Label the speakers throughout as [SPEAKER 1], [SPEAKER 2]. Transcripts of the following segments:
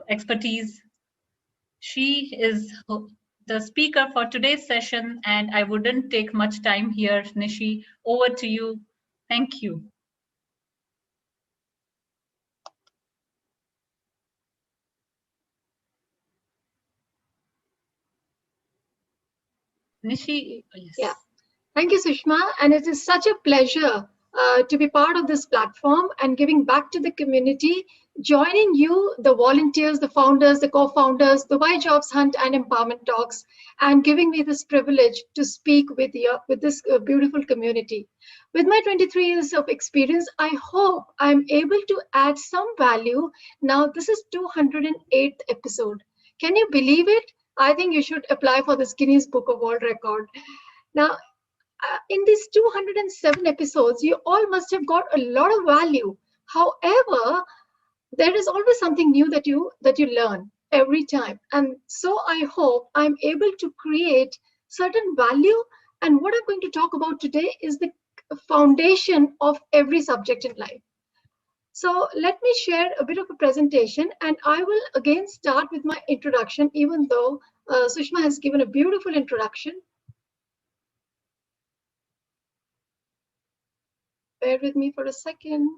[SPEAKER 1] expertise. She is the speaker for today's session, and I wouldn't take much time here. Nishi, over to you. Thank you. Nishi, yes.
[SPEAKER 2] Yeah. Thank you, Sushma. And it is such a pleasure to be part of this platform and giving back to the community, joining you, the volunteers, the founders, the co-founders, the Why Jobs Hunt and Empowerment Talks, and giving me this privilege to speak with you, with this beautiful community. With my 23 years of experience, I hope I'm able to add some value. Now, this is 208th episode. Can you believe it? I think you should apply for the Guinness Book of World Record. Now, in these 207 episodes, you all must have got a lot of value. However, there is always something new that you learn every time. And so I hope I'm able to create certain value. And what I'm going to talk about today is the foundation of every subject in life. So let me share a bit of a presentation, and I will again start with my introduction, even though Sushma has given a beautiful introduction. Bear with me for a second.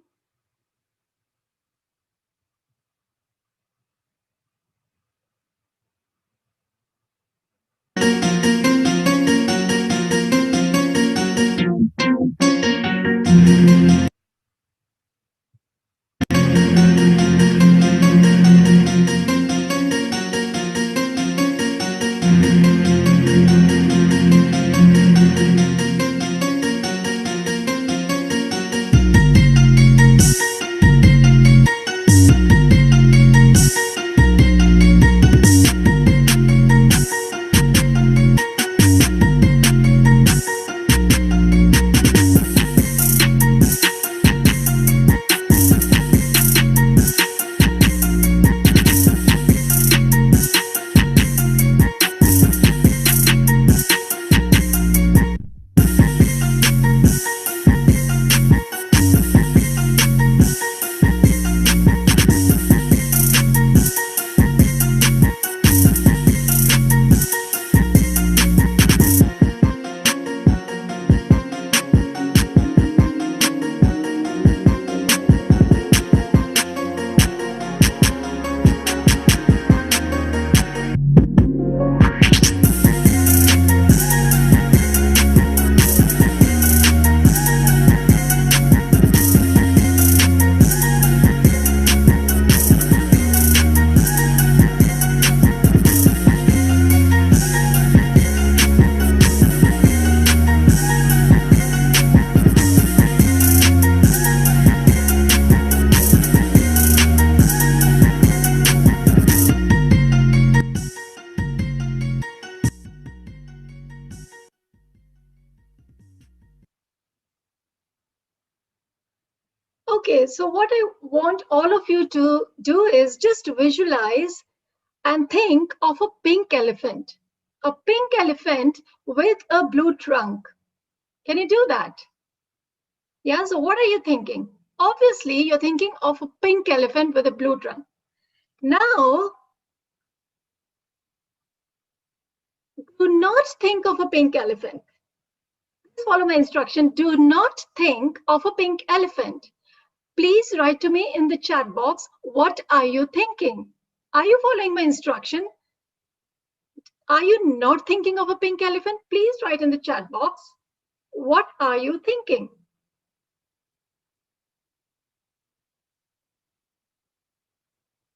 [SPEAKER 2] Okay, so what I want all of you to do is just visualize and think of a pink elephant. A pink elephant with a blue trunk. Can you do that? Yeah, so what are you thinking? Obviously, you're thinking of a pink elephant with a blue trunk. Now, do not think of a pink elephant. Please follow my instruction. Do not think of a pink elephant. Please write to me in the chat box, what are you thinking? Are you following my instruction? Are you not thinking of a pink elephant? Please write in the chat box, what are you thinking?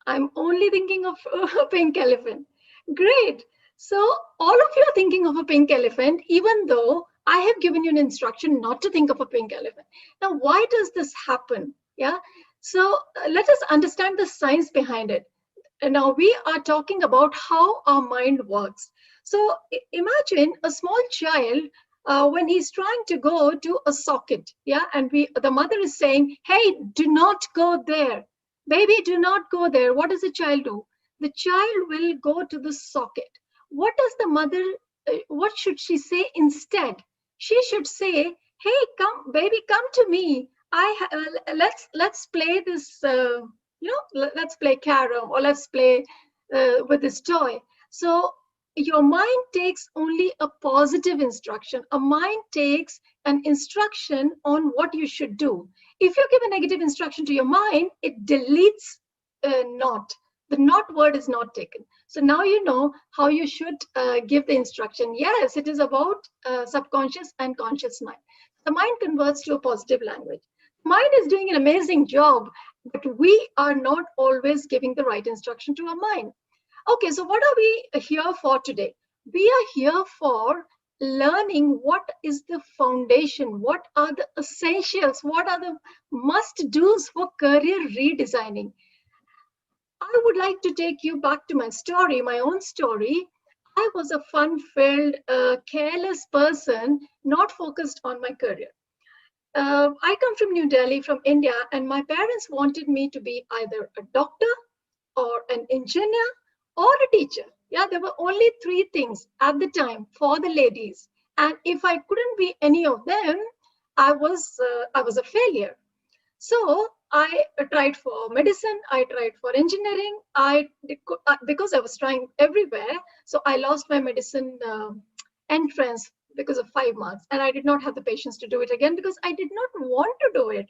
[SPEAKER 2] I'm only thinking of a pink elephant. Great. So all of you are thinking of a pink elephant, even though I have given you an instruction not to think of a pink elephant. Now, why does this happen? Yeah. So let us understand the science behind it. And now we are talking about how our mind works. So imagine a small child when he's trying to go to a socket, yeah, and the mother is saying, "Hey, do not go there, baby, do not go there." What does the child do? The child will go to the socket. What does the mother? What should she say instead? She should say, "Hey, come, baby, come to me. Let's play this." let's play carom, or let's play with this toy. So your mind takes only a positive instruction. A mind takes an instruction on what you should do. If you give a negative instruction to your mind, it deletes not. The not word is not taken. So now you know how you should give the instruction. Yes, it is about subconscious and conscious mind. The mind converts to a positive language. Mind is doing an amazing job, but we are not always giving the right instruction to our mind. Okay, so what are we here for today? We are here for learning what is the foundation, what are the essentials, what are the must-dos for career redesigning. I would like to take you back to my story, my own story. I was a fun-filled, careless person, not focused on my career. I come from New Delhi, from India, and my parents wanted me to be either a doctor or an engineer or a teacher. Yeah, there were only three things at the time for the ladies. And if I couldn't be any of them, I was a failure. So I tried for medicine, I tried for engineering, because I was trying everywhere. So I lost my medicine entrance because of 5 months, and I did not have the patience to do it again because I did not want to do it.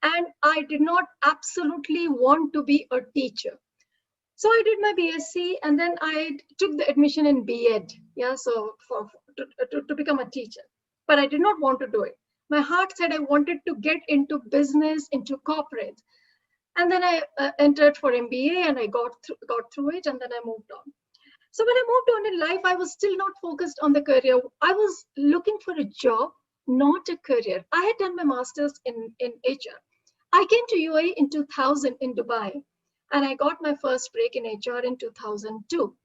[SPEAKER 2] And I did not absolutely want to be a teacher. So I did my BSc, and then I took the admission in B.Ed. Yeah, so to become a teacher, but I did not want to do it. My heart said I wanted to get into business, into corporate, and then I entered for MBA, and I got through it, and then I moved on. So when I moved on in life, I was still not focused on the career. I was looking for a job, not a career. I had done my master's in HR. I came to UAE in 2000 in Dubai, and I got my first break in HR in 2002.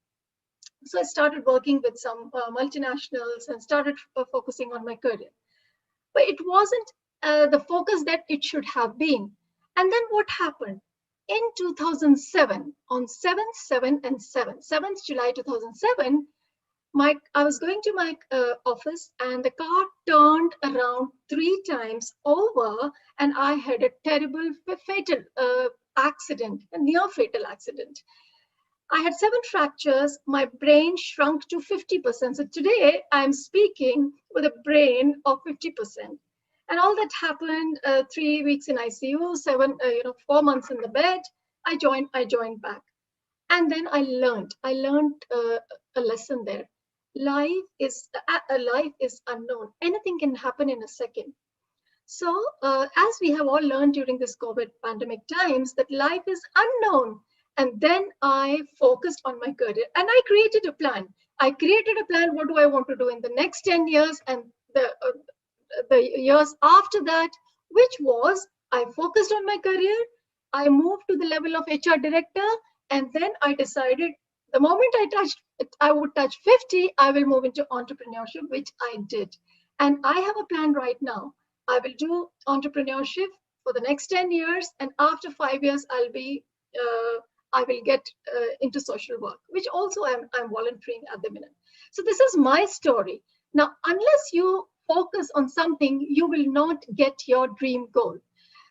[SPEAKER 2] So I started working with some multinationals and started focusing on my career. But it wasn't the focus that it should have been. And then what happened? In 2007, on 7th, 7th, and 7th, 7th July 2007, I was going to my office, and the car turned around 3 times over, and I had a terrible fatal accident, a near fatal accident. I had 7 fractures. My brain shrunk to 50%. So today I'm speaking with a brain of 50%. And all that happened, 3 weeks in ICU, 4 months in the bed. I joined back. And then I learned a lesson there. Life is unknown. Anything can happen in a second. So as we have all learned during this COVID pandemic times, that life is unknown. And then I focused on my career, and I created a plan. What do I want to do in the next 10 years and the years after that, which was I focused on my career. I moved to the level of HR director, and then I decided the moment I would touch 50, I will move into entrepreneurship, which I did. And I have a plan right now. I will do entrepreneurship for the next 10 years, and after 5 years, I will get into social work, which also I'm volunteering at the minute. So this is my story. Now, unless you focus on something, you will not get your dream goal.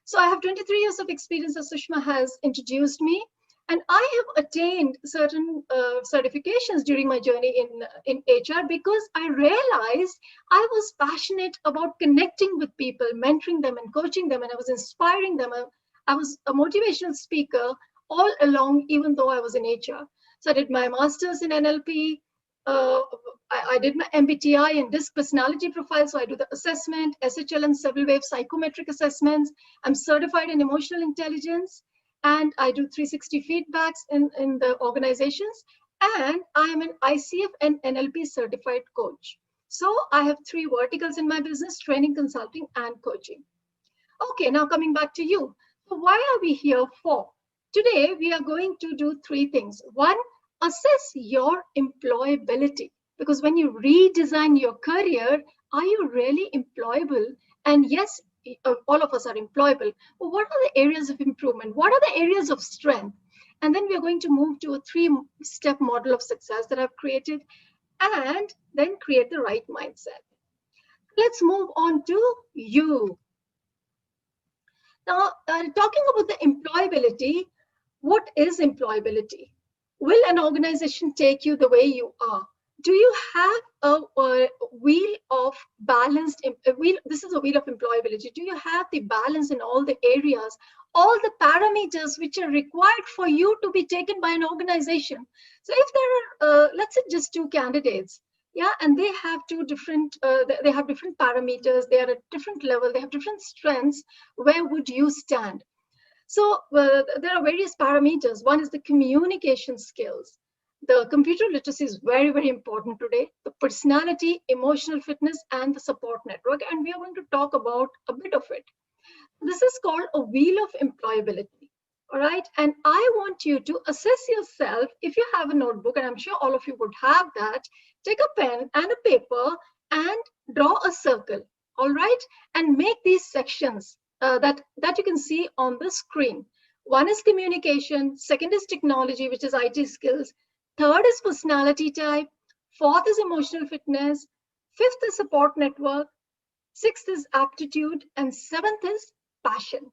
[SPEAKER 2] So I have 23 years of experience, as Sushma has introduced me, and I have attained certain certifications during my journey in HR because I realized I was passionate about connecting with people, mentoring them and coaching them, and I was inspiring them. I was a motivational speaker all along, even though I was in HR. So I did my master's in NLP. I did my MBTI and DISC personality profile. So I do the assessment, SHL and several wave psychometric assessments. I'm certified in emotional intelligence, and I do 360 feedbacks in the organizations. And I'm an ICF and NLP certified coach. So I have 3 verticals in my business: training, consulting, and coaching. Okay, now coming back to you. So why are we here for? Today, we are going to do 3 things. 1, assess your employability. Because when you redesign your career, are you really employable? And yes, all of us are employable. But what are the areas of improvement? What are the areas of strength? And then we are going to move to a 3-step model of success that I've created, and then create the right mindset. Let's move on to you. Now, talking about the employability, What is employability? Will an organization take you the way you are? Do you have a wheel of balanced, a wheel, this is a wheel of employability. Do you have the balance in all the areas, all the parameters which are required for you to be taken by an organization? So if there are, let's say just two candidates, yeah, and they have two different, they have different parameters, they are at different level, they have different strengths, where would you stand? So there are various parameters. One is the communication skills. The computer literacy is very, very important today. The personality, emotional fitness, and the support network. And we are going to talk about a bit of it. This is called a wheel of employability. All right. And I want you to assess yourself. If you have a notebook, and I'm sure all of you would have that, take a pen and a paper and draw a circle. All right. And make these sections that you can see on the screen. One is communication. Second is technology, which is IT skills. Third is personality type. Fourth is emotional fitness. Fifth is support network. Sixth is aptitude. And seventh is passion.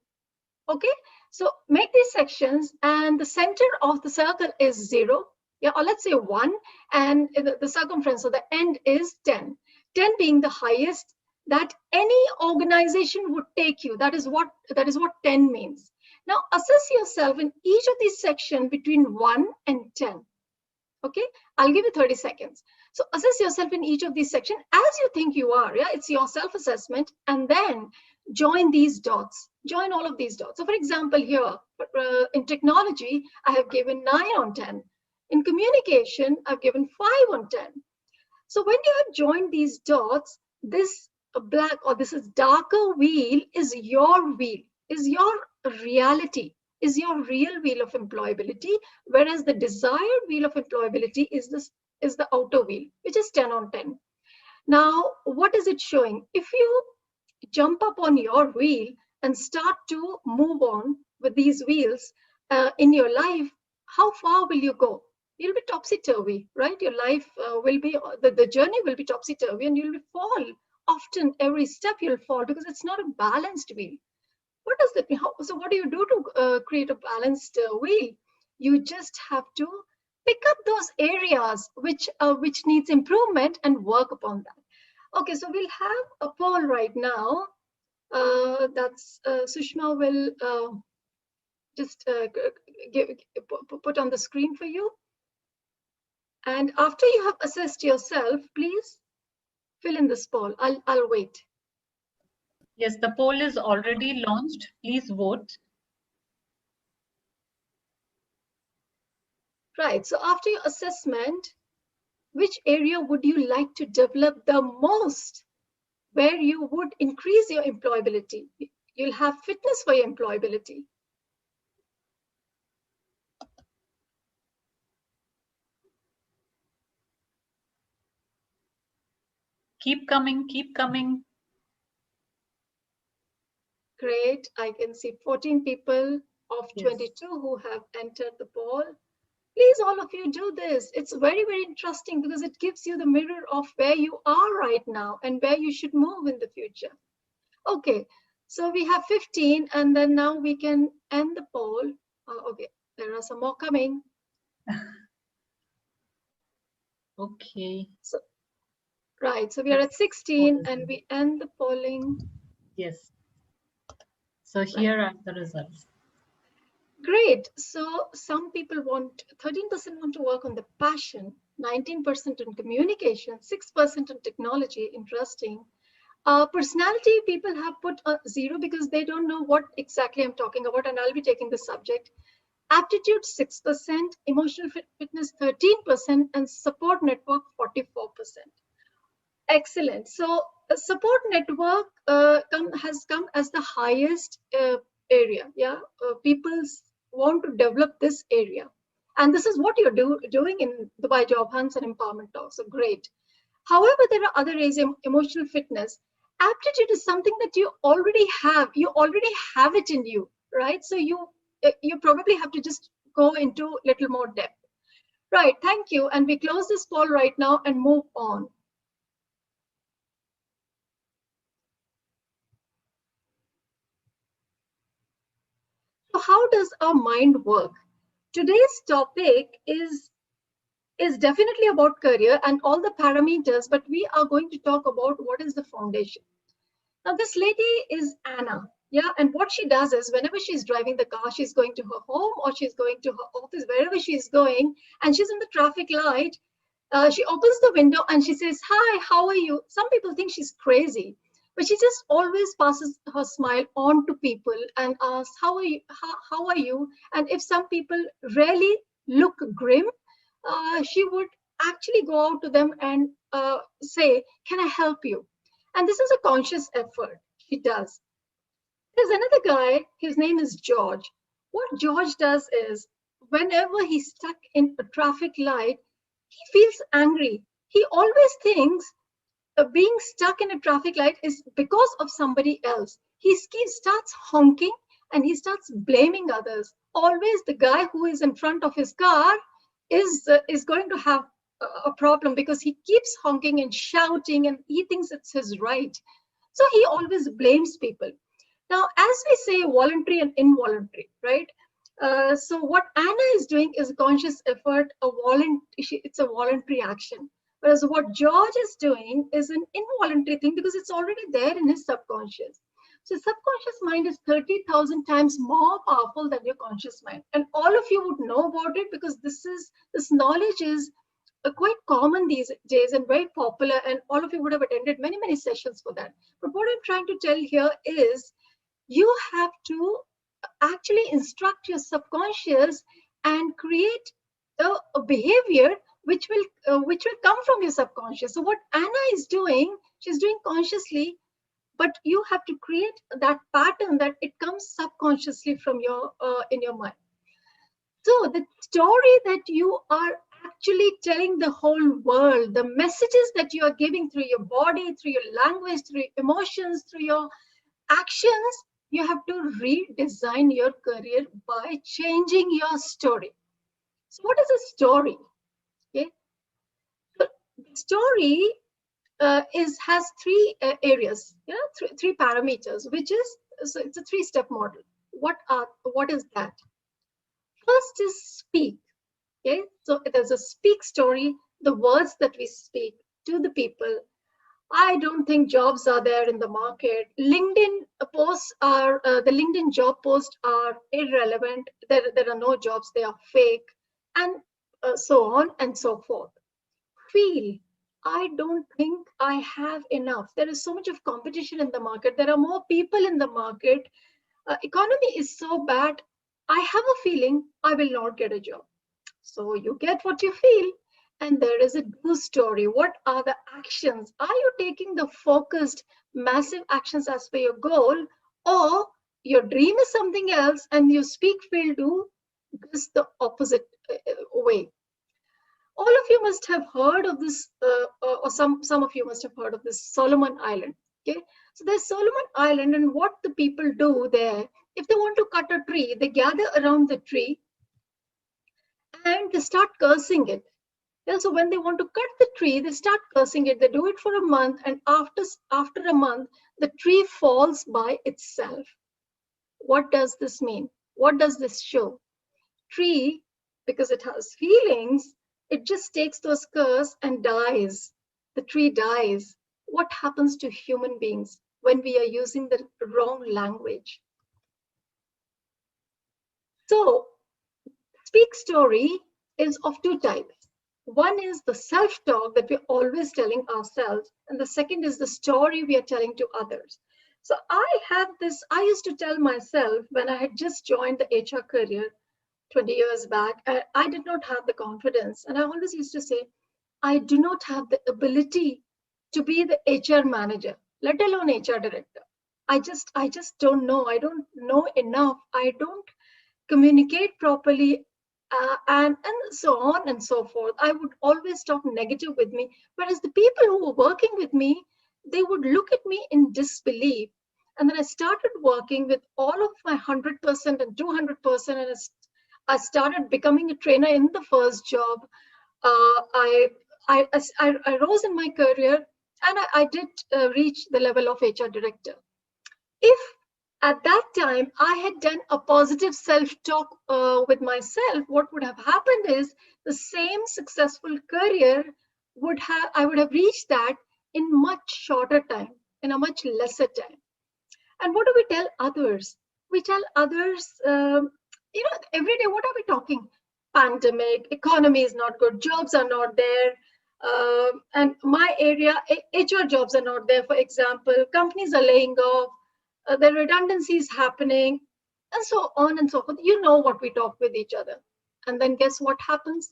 [SPEAKER 2] Okay, so make these sections, and the center of the circle is 0, yeah, or let's say 1, and the circumference, so the end is 10. 10 being the highest that any organization would take you. That is what 10 means. Now assess yourself in each of these sections between 1 and 10. Okay, I'll give you 30 seconds. So assess yourself in each of these sections as you think you are. Yeah, it's your self-assessment, and then join these dots. Join all of these dots. So for example, here in technology, I have given 9 on 10. In communication, I've given 5 on 10. So when you have joined these dots, this black, or this is darker wheel, is your wheel, is your reality, is your real wheel of employability, whereas the desired wheel of employability is the outer wheel, which is 10 on 10. Now, what is it showing? If you jump up on your wheel and start to move on with these wheels in your life, how far will you go? You'll be topsy-turvy, right? Your life will be, the journey will be topsy-turvy, and you'll fall. Often every step you'll fall because it's not a balanced wheel. What does that mean? So what do you do to create a balanced wheel? You just have to pick up those areas which needs improvement and work upon that. Okay, so we'll have a poll right now. That's Sushma will just put on the screen for you. And after you have assessed yourself, please fill in this poll. I'll wait.
[SPEAKER 1] Yes, the poll is already launched. Please vote.
[SPEAKER 2] Right, so after your assessment, which area would you like to develop the most? Where you would increase your employability? You'll have fitness for your employability.
[SPEAKER 1] Keep coming, keep coming.
[SPEAKER 2] Great, I can see 14 people of
[SPEAKER 1] Yes.
[SPEAKER 2] 22 who have entered the poll. Please, all of you, do this. It's very, very interesting because it gives you the mirror of where you are right now and where you should move in the future. Okay, so we have 15, and then now we can end the poll. Okay, there are some more coming.
[SPEAKER 1] Okay.
[SPEAKER 2] So, right, so we are at 16, and we end the polling.
[SPEAKER 1] Yes. So here are the results.
[SPEAKER 2] Great. So some people 13% want to work on the passion, 19% on communication, 6% on technology. Interesting. Personality, people have put a 0 because they don't know what exactly I'm talking about, and I'll be taking the subject. Aptitude, 6%, emotional fitness, 13%, and support network, 44%. Excellent. So support network has come as the highest area. Yeah, people want to develop this area, and this is what you're doing in Dubai Job Hunts and Empowerment Talks. So great. However, there are other areas. Emotional fitness, aptitude is something that you already have. You already have it in you, right? So you probably have to just go into little more depth. Right. Thank you. And we close this poll right now and move on. So how does our mind work? today's topic is definitely about career and all the parameters, but we are going to talk about what is the foundation. Now, this lady is Anna. Yeah, and what she does is whenever she's driving the car, she's going to her home or she's going to her office, wherever she's going, and she's in the traffic light, she opens the window and she says, "Hi, how are you?" Some people think she's crazy, but she just always passes her smile on to people and asks, "How are you? How are you?" And if some people really look grim, she would actually go out to them and say, "Can I help you?" And this is a conscious effort she does. There's another guy, his name is George. What George does is, whenever he's stuck in a traffic light, he feels angry. He always thinks being stuck in a traffic light is because of somebody else. He starts honking and he starts blaming others. Always the guy who is in front of his car is going to have a problem because he keeps honking and shouting and he thinks it's his right. So he always blames people. Now, as we say, voluntary and involuntary, right? So what Anna is doing is a conscious effort, it's a voluntary action. Whereas what George is doing is an involuntary thing because it's already there in his subconscious. So subconscious mind is 30,000 times more powerful than your conscious mind. And all of you would know about it because this knowledge is quite common these days and very popular, and all of you would have attended many, many sessions for that. But what I'm trying to tell here is you have to actually instruct your subconscious and create a behavior which will come from your subconscious. So what Anna is doing, she's doing consciously, but you have to create that pattern that it comes subconsciously from your in your mind. So the story that you are actually telling the whole world, the messages that you are giving through your body, through your language, through your emotions, through your actions, you have to redesign your career by changing your story. So what is a story? Okay, so the story has three areas, three parameters, which is, so it's a three-step model. What is that? First is speak. Okay, so there's a speak story, the words that we speak to the people. I don't think jobs are there in the market. LinkedIn posts are, the LinkedIn job posts are irrelevant. There are no jobs, they are fake, and so on and so forth. Feel, I don't think I have enough. There is so much of competition in the market. There are more people in the market. Economy is so bad. I have a feeling I will not get a job. So you get what you feel. And there is a do story. What are the actions? Are you taking the focused, massive actions as per your goal? Or your dream is something else and you speak feel do just the opposite way? All of you must have heard of this, or some of you must have heard of this Solomon Island. Okay, so there's Solomon Island, and what the people do there, if they want to cut a tree, they gather around the tree and they start cursing it. Yeah, so when they want to cut the tree, they start cursing it. They do it for a month, and after a month, the tree falls by itself. What does this mean? What does this show? Tree, because it has feelings, it just takes those curse and dies. The tree dies. What happens to human beings when we are using the wrong language? So, speak story is of two types. One is the self-talk that we're always telling ourselves, and the second is the story we are telling to others. So I used to tell myself when I had just joined the HR career 20 years back, I did not have the confidence. And I always used to say, I do not have the ability to be the HR manager, let alone HR director. I just don't know. I don't know enough. I don't communicate properly, and so on and so forth. I would always talk negative with me. Whereas the people who were working with me, they would look at me in disbelief. And then I started working with all of my 100% and 200%, and I started becoming a trainer in the first job. I rose in my career, and I did reach the level of HR director. If At that time, I had done a positive self-talk with myself. What would have happened is the same successful career I would have reached that in much shorter time, in a much lesser time. And what do we tell others? We tell others, every day, what are we talking? Pandemic, economy is not good, jobs are not there. And my area, HR jobs are not there, for example. Companies are laying off, the redundancies happening, and so on and so forth. You know what we talk with each other. And then guess what happens?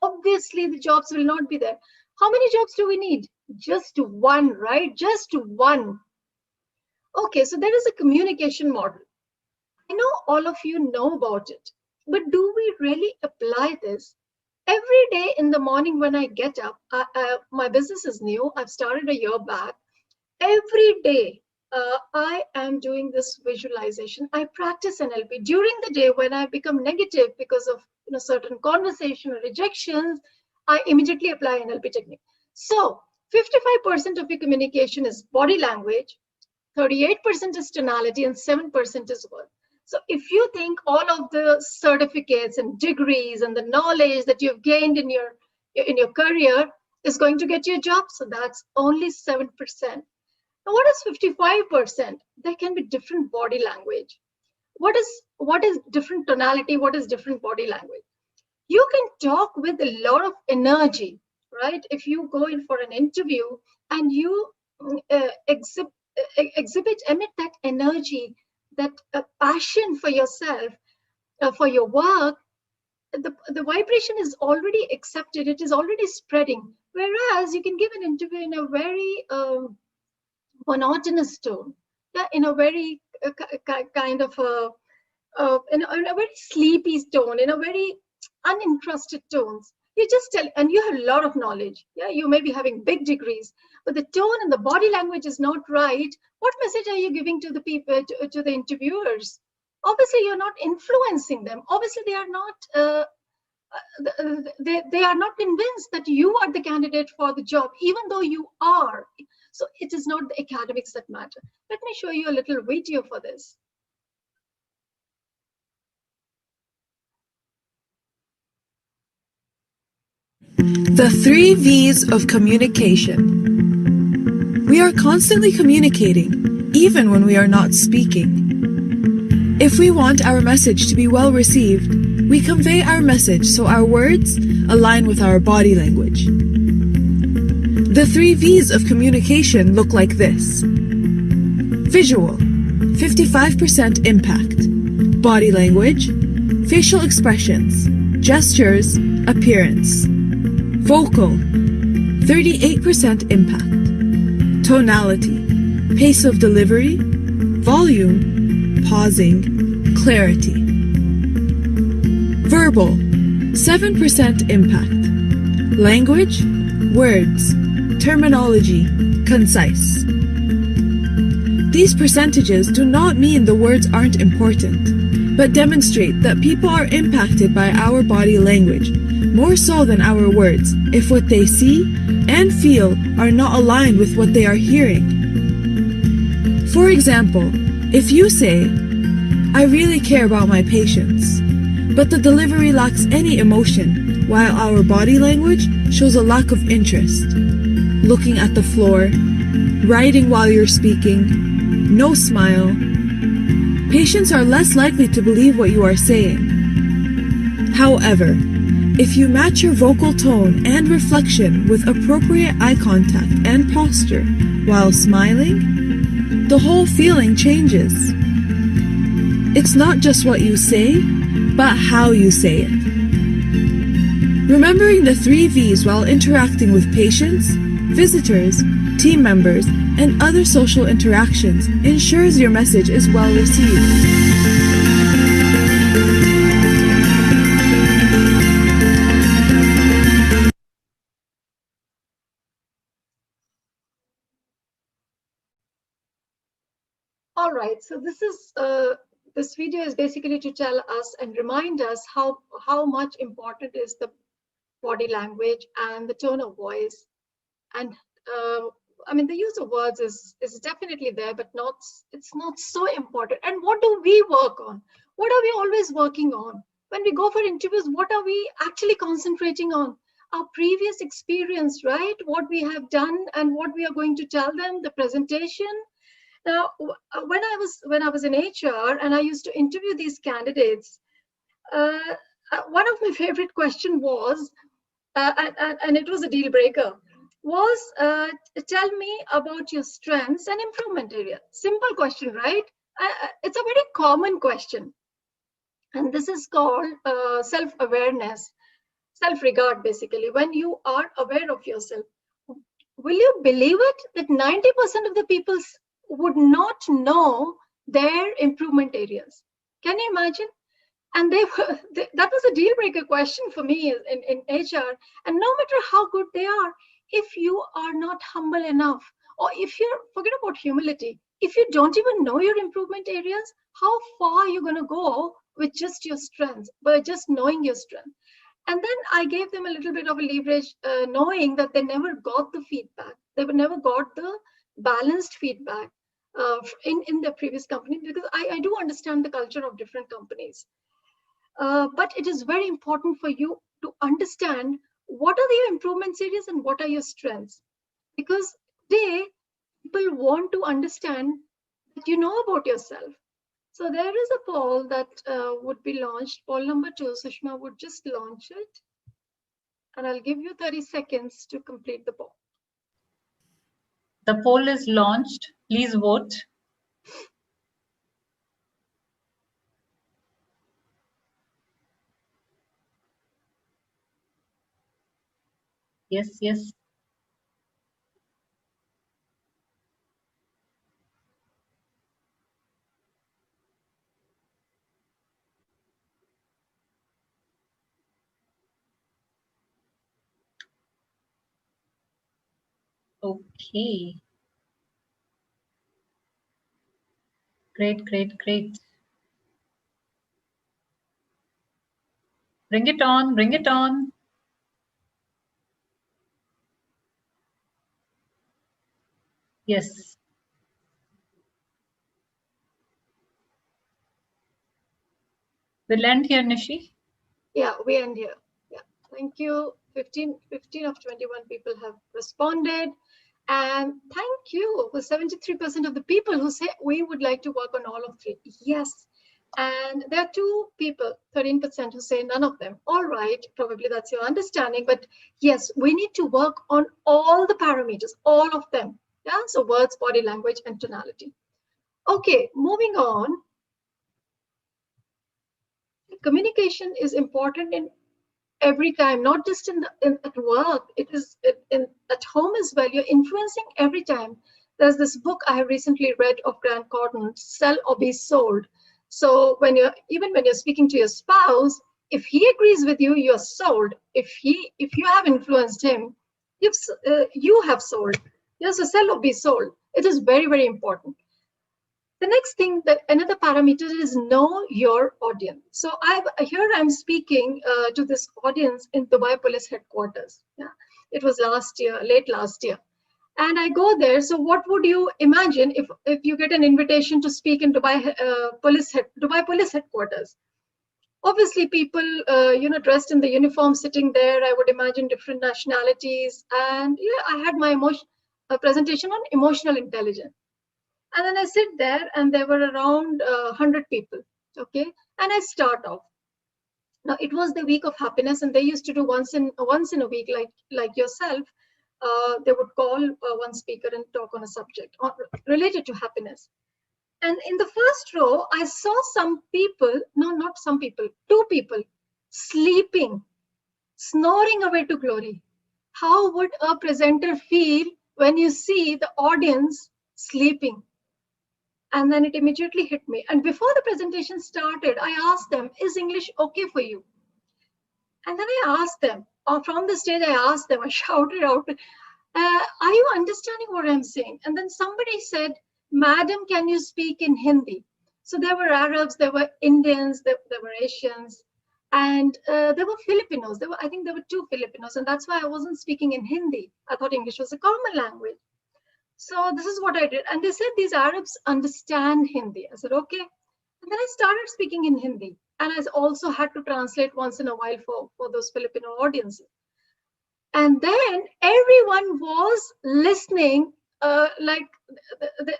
[SPEAKER 2] Obviously, the jobs will not be there. How many jobs do we need? Just one, right? Just one. Okay, so there is a communication model. I know all of you know about it, but do we really apply this? Every day in the morning when I get up, my business is new. I've started a year back. Every day, I am doing this visualization. I practice NLP during the day. When I become negative because of certain conversation or rejections, I immediately apply NLP technique. So 55% of your communication is body language, 38% is tonality, and 7% is word. So if you think all of the certificates and degrees and the knowledge that you've gained in your career is going to get you a job, so that's only 7%. Now, what is 55%? There can be different body language. What is different tonality? What is different body language? You can talk with a lot of energy, right? If you go in for an interview and you emit that energy, that passion for yourself, for your work, the vibration is already accepted. It is already spreading. Whereas you can give an interview in a very monotonous tone, yeah, in a very kind of in a very sleepy tone, in a very uninterested tones. You just tell, and you have a lot of knowledge. Yeah, you may be having big degrees, but the tone and the body language is not right. What message are you giving to the people, to the interviewers? Obviously, you're not influencing them. Obviously, they are not. They are not convinced that you are the candidate for the job, even though you are. So it is not the academics that matter. Let me show you a little video for this.
[SPEAKER 3] The 3 V's of communication. We are constantly communicating, even when we are not speaking. If we want our message to be well received, we convey our message so our words align with our body language. The 3 V's of communication look like this. Visual, 55% impact. Body language, facial expressions, gestures, appearance. Vocal, 38% impact. Tonality, pace of delivery, volume, pausing, clarity. Verbal, 7% impact. Language, words, terminology, concise. These percentages do not mean the words aren't important, but demonstrate that people are impacted by our body language more so than our words if what they see and feel are not aligned with what they are hearing. For example, if you say, "I really care about my patients," but the delivery lacks any emotion, while our body language shows a lack of interest. Looking at the floor, writing while you're speaking, no smile. Patients are less likely to believe what you are saying. However, if you match your vocal tone and reflection with appropriate eye contact and posture while smiling, the whole feeling changes. It's not just what you say, but how you say it. Remembering the 3 V's while interacting with patients, visitors, team members, and other social interactions ensures your message is well received.
[SPEAKER 2] All right, so this video is basically to tell us and remind us how much important is the body language and the tone of voice, and I mean, the use of words is definitely there, but it's not so important. And what do we work on? What are we always working on? When we go for interviews, what are we actually concentrating on? Our previous experience, right? What we have done and what we are going to tell them, the presentation. Now, when I was in HR and I used to interview these candidates, uh, one of my favorite question was, and it was a deal breaker, was tell me about your strengths and improvement area. Simple question, right? It's a very common question. And this is called self-awareness, self-regard, basically. When you are aware of yourself, will you believe it that 90% of the people would not know their improvement areas? Can you imagine? And that was a deal breaker question for me in HR. And no matter how good they are, if you are not humble enough, or if you're, forget about humility, if you don't even know your improvement areas, how far are you going to go with just your strengths, by just knowing your strength? And then I gave them a little bit of a leverage, knowing that they never got the feedback. They never got the balanced feedback in their previous company, because I do understand the culture of different companies. But it is very important for you to understand what are your improvement areas and what are your strengths. Because today, people want to understand that you know about yourself. So there is a poll that would be launched. Poll number 2, Sushma would just launch it. And I'll give you 30 seconds to complete the poll.
[SPEAKER 1] The poll is launched. Please vote. Yes, yes. Okay. Great, great, great. Bring it on, bring it on. Yes. We'll end here, Nishi.
[SPEAKER 2] Yeah, we end here. Yeah, thank you. 15 of 21 people have responded. And thank you for 73% of the people who say we would like to work on all of 3. Yes. And there are 2 people, 13%, who say none of them. All right, probably that's your understanding. But yes, we need to work on all the parameters, all of them. Yeah, so words, body language, and tonality. Okay, moving on. Communication is important in every time, not just at work. It is at home as well. You're influencing every time. There's this book I have recently read of Grant Cardone, Sell or Be Sold. So when you're speaking to your spouse, if he agrees with you, you're sold. If you have influenced him, you have sold. Yes, so sell or be sold. It is very, very important. The next thing, that another parameter is know your audience. So I'm speaking to this audience in Dubai Police Headquarters. Yeah, it was late last year, and I go there. So what would you imagine if you get an invitation to speak in Dubai Police Headquarters? Obviously, people dressed in the uniform sitting there. I would imagine different nationalities, and yeah, I had my presentation on emotional intelligence. And then I sit there, and there were around 100 people. Okay, and I start off. Now it was the week of happiness, and they used to do once in a week, like yourself. They would call one speaker and talk on a subject related to happiness. And in the first row, I saw some people. No, not some people. 2 people sleeping, snoring away to glory. How would a presenter feel when you see the audience sleeping? And then it immediately hit me. And before the presentation started, I asked them, is English okay for you? And then I asked them, or from the stage, I asked them, I shouted out, are you understanding what I'm saying? And then somebody said, Madam, can you speak in Hindi? So there were Arabs, there were Indians, there were Asians, and there were Filipinos. I think there were 2 Filipinos, and that's why I wasn't speaking in Hindi. I thought English was a common language. So this is what I did. And they said these Arabs understand Hindi. I said, okay. And then I started speaking in Hindi. And I also had to translate once in a while for those Filipino audiences. And then everyone was listening, like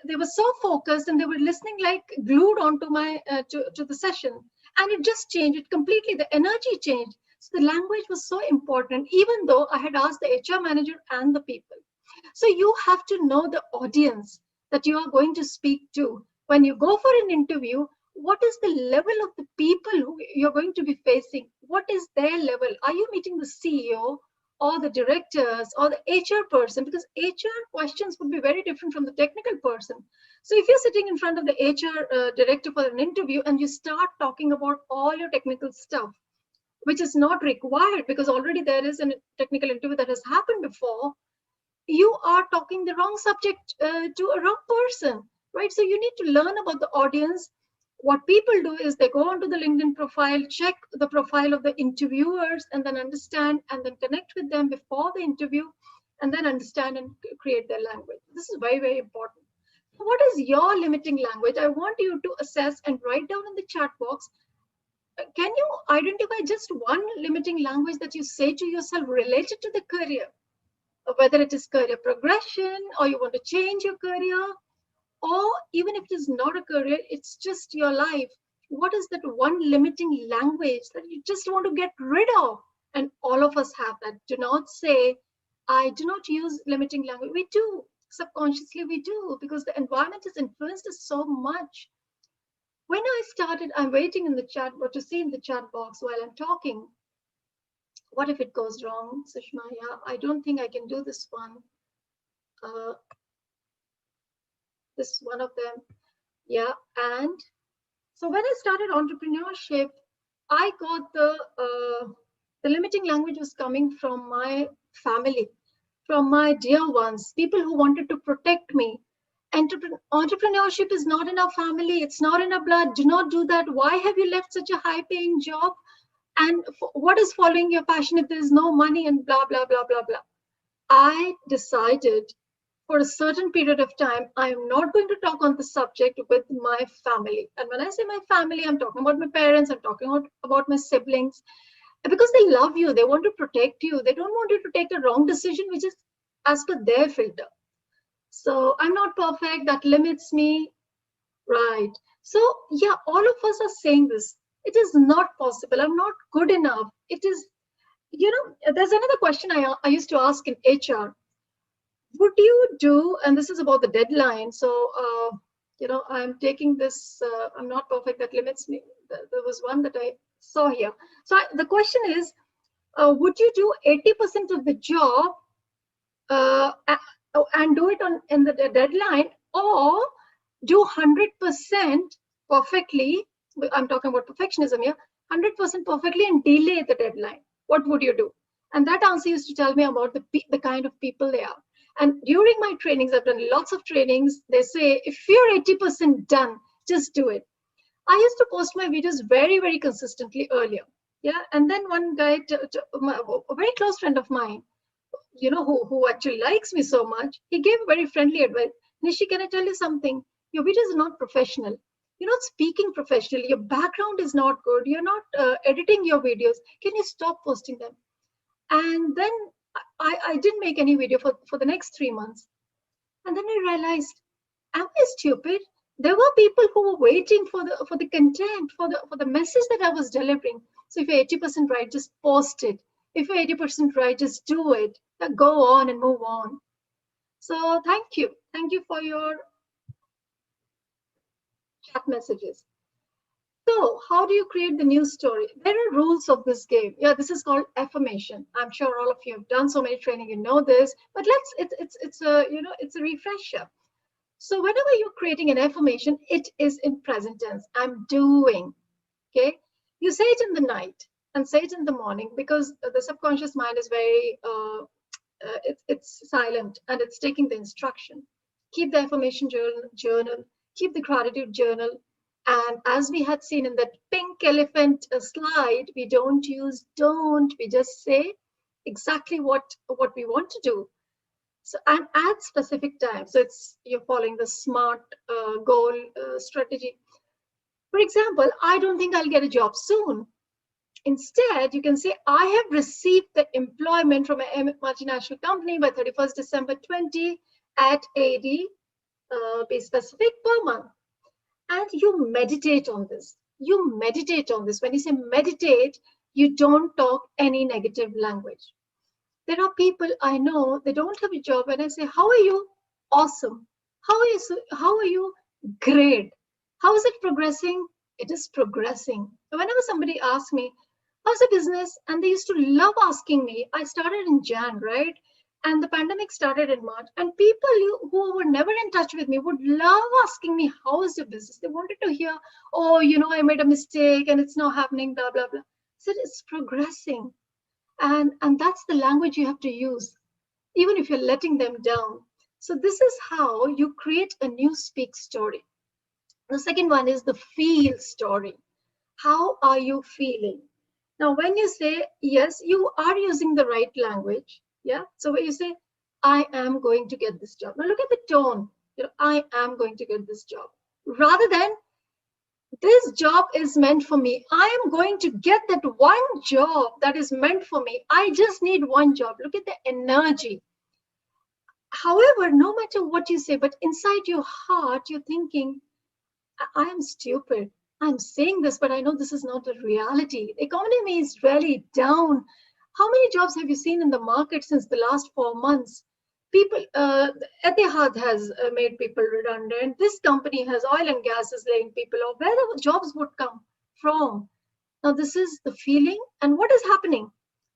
[SPEAKER 2] they were so focused and they were listening like glued onto my to the session. And it just changed it completely. The energy changed. So the language was so important, even though I had asked the HR manager and the people. So you have to know the audience that you are going to speak to. When you go for an interview, what is the level of the people who you're going to be facing? What is their level? Are you meeting the CEO or the directors or the HR person? Because HR questions would be very different from the technical person. So if you're sitting in front of the HR director for an interview and you start talking about all your technical stuff, which is not required because already there is a technical interview that has happened before, you are talking the wrong subject to a wrong person, right? So you need to learn about the audience. What people do is they go onto the LinkedIn profile, check the profile of the interviewers, and then understand and then connect with them before the interview, and then understand and create their language. This is very, very important. What is your limiting language? I want you to assess and write down in the chat box. Can you identify just one limiting language that you say to yourself related to the career? Whether it is career progression or you want to change your career, or even if it is not a career, it's just your life. What is that one limiting language that you just want to get rid of? And all of us have that. Do not say, I do not use limiting language. We do. Subconsciously, we do, because the environment has influenced us so much. When I started, I'm waiting in the chat, but to see in the chat box while I'm talking. What if it goes wrong, Sushma? Yeah, I don't think I can do this one. This is one of them. Yeah, and so when I started entrepreneurship, I got the limiting language was coming from my family, from my dear ones, people who wanted to protect me. Entrepreneurship is not in our family. It's not in our blood. Do not do that. Why have you left such a high-paying job? And what is following your passion if there is no money and blah, blah, blah, blah, blah. I decided for a certain period of time, I am not going to talk on the subject with my family. And when I say my family, I'm talking about my parents, I'm talking about my siblings, because they love you, they want to protect you. They don't want you to take a wrong decision, which is as per their filter. So I'm not perfect, that limits me, right? So yeah, all of us are saying this. It is not possible. I'm not good enough. It is, you know, there's another question I used to ask in HR. Would you do, and this is about the deadline. So, you know, I'm taking this, I'm not perfect, that limits me. There was one that I saw here. So the question is, would you do 80% of the job and do it in the deadline, or do 100% perfectly? I'm talking about perfectionism here. 100% perfectly and delay the deadline. What would you do? And that answer used to tell me about the kind of people they are. And during my trainings, I've done lots of trainings. They say, if you're 80% done, just do it. I used to post my videos very, very consistently earlier. Yeah. And then one guy, a very close friend of mine, you know, who actually likes me so much, he gave very friendly advice. Nishi, can I tell you something? Your videos are not professional. You're not speaking professionally. Your background is not good. You're not editing your videos. Can you stop posting them? And then I didn't make any video for the next 3 months. And then I realized, am I stupid? There were people who were waiting for the content, for the message that I was delivering. So if you're 80% right, just post it. If you're 80% right, just do it. Go on and move on. So thank you. Thank you for your chat messages. So how do you create the news story? There are rules of this game. Yeah, this is called affirmation. I'm sure all of you have done so many training, you know this, but it's a, you know, it's a refresher. So whenever you're creating an affirmation, it is in present tense. I'm doing, okay? You say it in the night and say it in the morning, because the subconscious mind is very, it's silent and it's taking the instruction. Keep the affirmation journal, keep the gratitude journal. And as we had seen in that pink elephant slide, we don't use don't, we just say exactly what we want to do. So, and at specific times. So you're following the SMART goal strategy. For example, I don't think I'll get a job soon. Instead, you can say, I have received the employment from a multinational company by 31st December 20 at 80, be specific, per month. And you meditate on this. You meditate on this. When you say meditate, you don't talk any negative language. There are people I know, they don't have a job, and I say, how are you? Awesome. How are you? Great. How is it progressing? It is progressing. Whenever somebody asks me, how's the business? And they used to love asking me. I started in Jan, right? And the pandemic started in March. And people who were never in touch with me would love asking me, how is your business? They wanted to hear, oh, I made a mistake and it's not happening, blah, blah, blah. I said, it's progressing. And that's the language you have to use, even if you're letting them down. So this is how you create a new speak story. The second one is the feel story. How are you feeling? Now, when you say, yes, you are using the right language. Yeah. So when you say, I am going to get this job. Now look at the tone. I am going to get this job. Rather than, this job is meant for me. I am going to get that one job that is meant for me. I just need one job. Look at the energy. However, no matter what you say, but inside your heart, you're thinking, I am stupid. I'm saying this, but I know this is not a reality. The economy is really down. How many jobs have you seen in the market since the last 4 months? People, Etihad has made people redundant. This company has oil and gas is laying people off. Where the jobs would come from? Now, this is the feeling. And what is happening?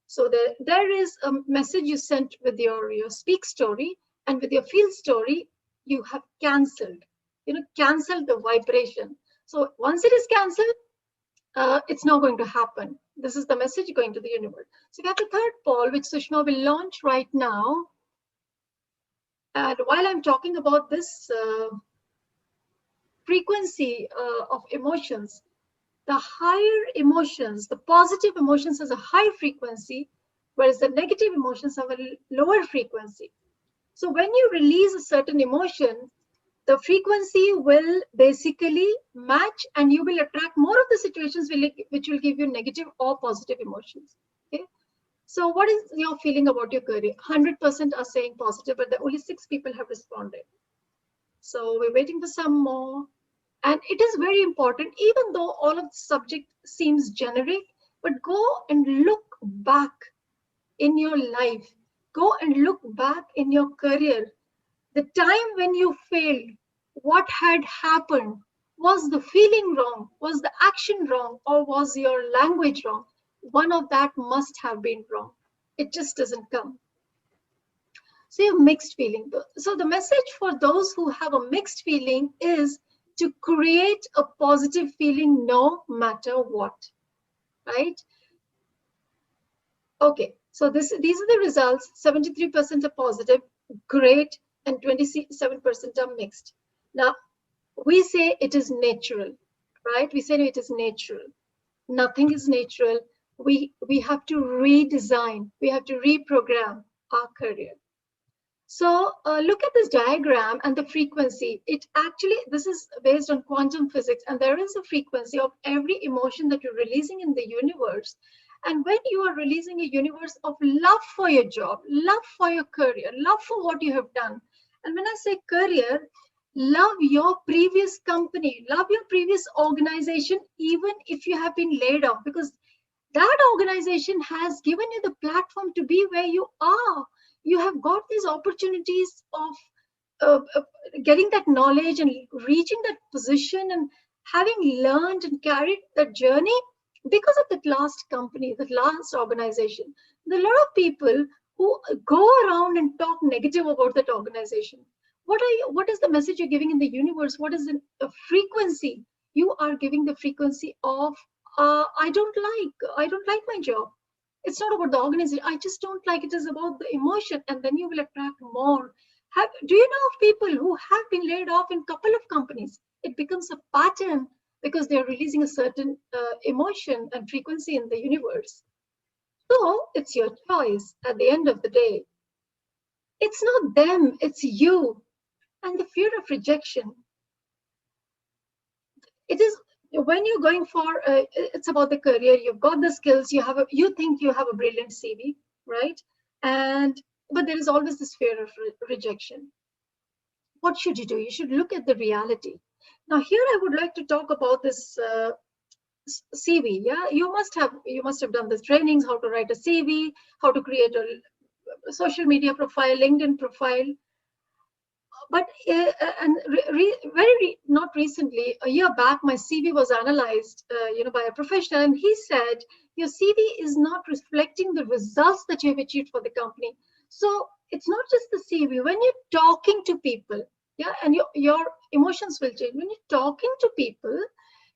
[SPEAKER 2] So there is a message you sent with your speak story, and with your feel story, you have cancelled. Cancelled the vibration. So once it is cancelled, it's not going to happen. This is the message going to the universe. So we have the third poll, which Sushma will launch right now. And while I'm talking about this frequency of emotions, the higher emotions, the positive emotions has a high frequency, whereas the negative emotions have a lower frequency. So when you release a certain emotion, the frequency will basically match, and you will attract more of the situations which will give you negative or positive emotions. Okay. So what is your feeling about your career? 100% are saying positive, but only 6 people have responded. So we're waiting for some more. And it is very important, even though all of the subject seems generic, but go and look back in your life. Go and look back in your career. The time when you failed, what had happened? Was the feeling wrong? Was the action wrong? Or was your language wrong? One of that must have been wrong. It just doesn't come. So you have mixed feeling. So the message for those who have a mixed feeling is to create a positive feeling no matter what, right? Okay, so these are the results. 73% are positive, great, and 27% are mixed. Now, we say it is natural, right? We say it is natural. Nothing is natural. We have to redesign. We have to reprogram our career. So look at this diagram and the frequency. This is based on quantum physics, and there is a frequency of every emotion that you're releasing in the universe. And when you are releasing a universe of love for your job, love for your career, love for what you have done. And when I say career, love your previous company, love your previous organization, even if you have been laid off, because that organization has given you the platform to be where you are. You have got these opportunities of getting that knowledge and reaching that position and having learned and carried that journey because of that last company, that last organization. There are a lot of people who go around and talk negative about that organization. What is the message you're giving in the universe? What is the frequency? You are giving the frequency of I don't like my job. It's not about the organization. I just don't like it. It is about the emotion, and then you will attract more. Do you know of people who have been laid off in a couple of companies? It becomes a pattern because they're releasing a certain emotion and frequency in the universe. So it's your choice at the end of the day. It's not them, it's you. And the fear of rejection. It is when you're going for, it's about the career, you've got the skills, you think you have a brilliant CV, right? But there is always this fear of rejection. What should you do? You should look at the reality. Now, here I would like to talk about this CV. Yeah, you must have done this trainings, how to write a CV, how to create a social media profile, LinkedIn profile. But not recently, a year back, my CV was analyzed, by a professional, and he said your CV is not reflecting the results that you have achieved for the company. So it's not just the CV. When you're talking to people, yeah, and your emotions will change. When you're talking to people,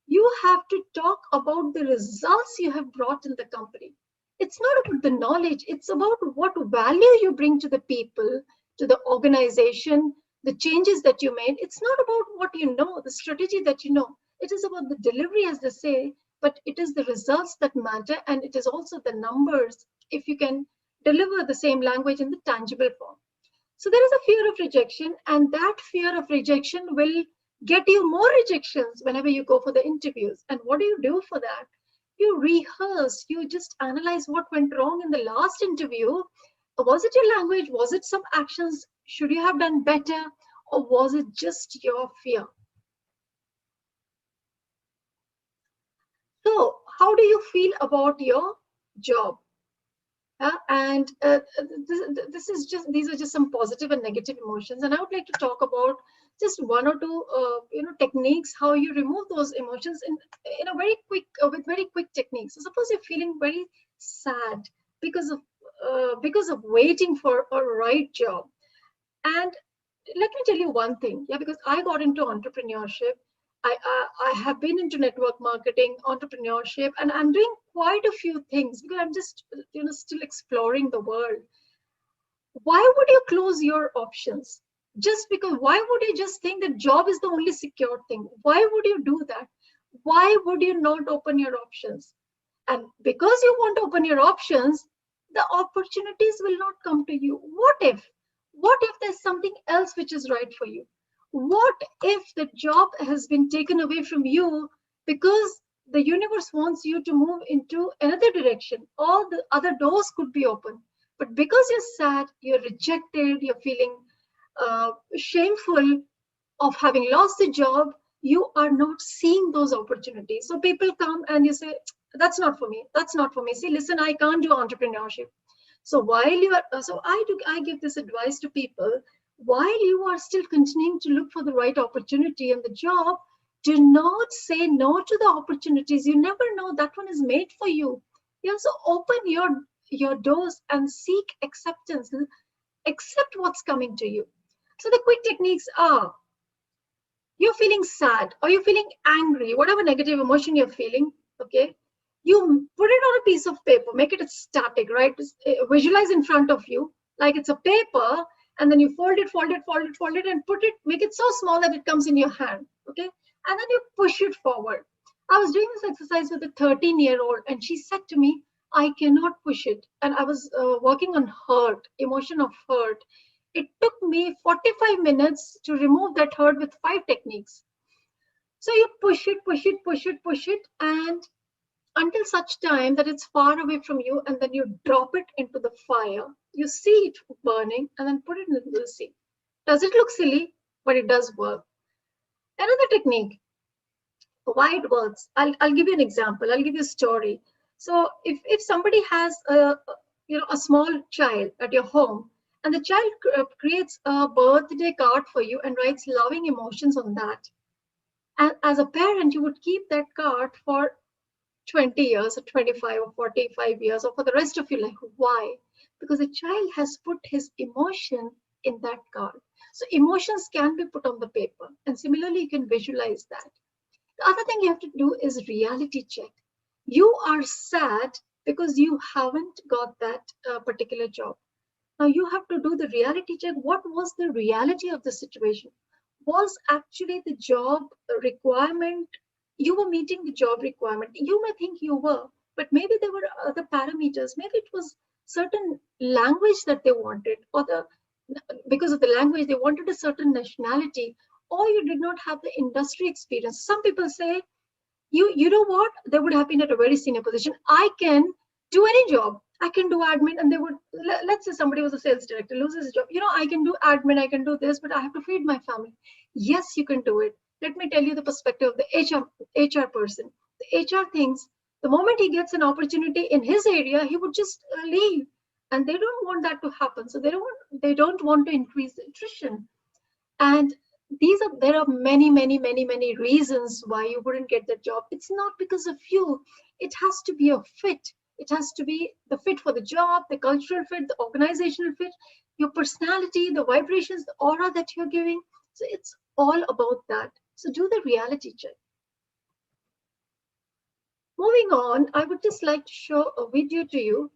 [SPEAKER 2] you have to talk about the results you have brought in the company. It's not about the knowledge. It's about what value you bring to the people, to the organization, the changes that you made. It's not about what you know, the strategy that you know. It is about the delivery, as they say, but it is the results that matter, and it is also the numbers, if you can deliver the same language in the tangible form. So there is a fear of rejection, and that fear of rejection will get you more rejections whenever you go for the interviews. And what do you do for that? You rehearse, you just analyze what went wrong in the last interview. Was it your language? Was it some actions? Should you have done better? Or was it just your fear? So, how do you feel about your job? These are just some positive and negative emotions, and I would like to talk about just one or two techniques how you remove those emotions in a very quick with very quick techniques. So suppose you're feeling very sad because of waiting for a right job. And let me tell you one thing, yeah, because I got into entrepreneurship. I have been into network marketing, entrepreneurship, and I'm doing quite a few things because I'm just still exploring the world. Why would you close your options? Just because, why would you just think that job is the only secure thing? Why would you do that? Why would you not open your options? And because you won't open your options, the opportunities will not come to you. What if there's something else which is right for you? What if the job has been taken away from you because the universe wants you to move into another direction? All the other doors could be open. But because you're sad, you're rejected, you're feeling shameful of having lost the job, you are not seeing those opportunities. So people come and you say, that's not for me. That's not for me. See, listen, I can't do entrepreneurship. So while you are, I give this advice to people, while you are still continuing to look for the right opportunity and the job, do not say no to the opportunities. You never know, that one is made for you. You also open your doors and seek acceptance, accept what's coming to you. So the quick techniques are, you're feeling sad or you're feeling angry, whatever negative emotion you're feeling, okay, you put it on a piece of paper, make it static, right? Visualize in front of you like it's a paper, and then you fold it, and make it so small that it comes in your hand, okay? And then you push it forward. I was doing this exercise with a 13-year-old, and she said to me, I cannot push it. And I was working on hurt, emotion of hurt. It took me 45 minutes to remove that hurt with 5 techniques. So you push it, and until such time that it's far away from you, and then you drop it into the fire. You see it burning, and then put it into the sea. Does it look silly? But it does work. Another technique, why it works. I'll give you an example. I'll give you a story. So if somebody has a small child at your home, and the child creates a birthday card for you and writes loving emotions on that, and as a parent, you would keep that card for 20 years or 25 or 45 years or for the rest of your life. Why? Because the child has put his emotion in that card. So emotions can be put on the paper, and similarly, you can visualize that. The other thing you have to do is reality check. You are sad because you haven't got that particular job. Now you have to do the reality check. What was the reality of the situation? Was actually the job requirement, you were meeting the job requirement? You may think you were, but maybe there were other parameters. Maybe it was certain language that they wanted, or the because of the language, they wanted a certain nationality, or you did not have the industry experience. Some people say, you know what, they would have been at a very senior position. I can do any job. I can do admin, and they would, let's say somebody was a sales director, loses his job. I can do admin, I can do this, but I have to feed my family. Yes, you can do it. Let me tell you the perspective of the HR person. The HR thinks the moment he gets an opportunity in his area, he would just leave, and they don't want that to happen. So they don't want to increase the attrition. And there are many reasons why you wouldn't get the job. It's not because of you. It has to be a fit. It has to be the fit for the job, the cultural fit, the organizational fit, your personality, the vibrations, the aura that you're giving. So it's all about that. So do the reality check. Moving on, I would just like to show a video to you.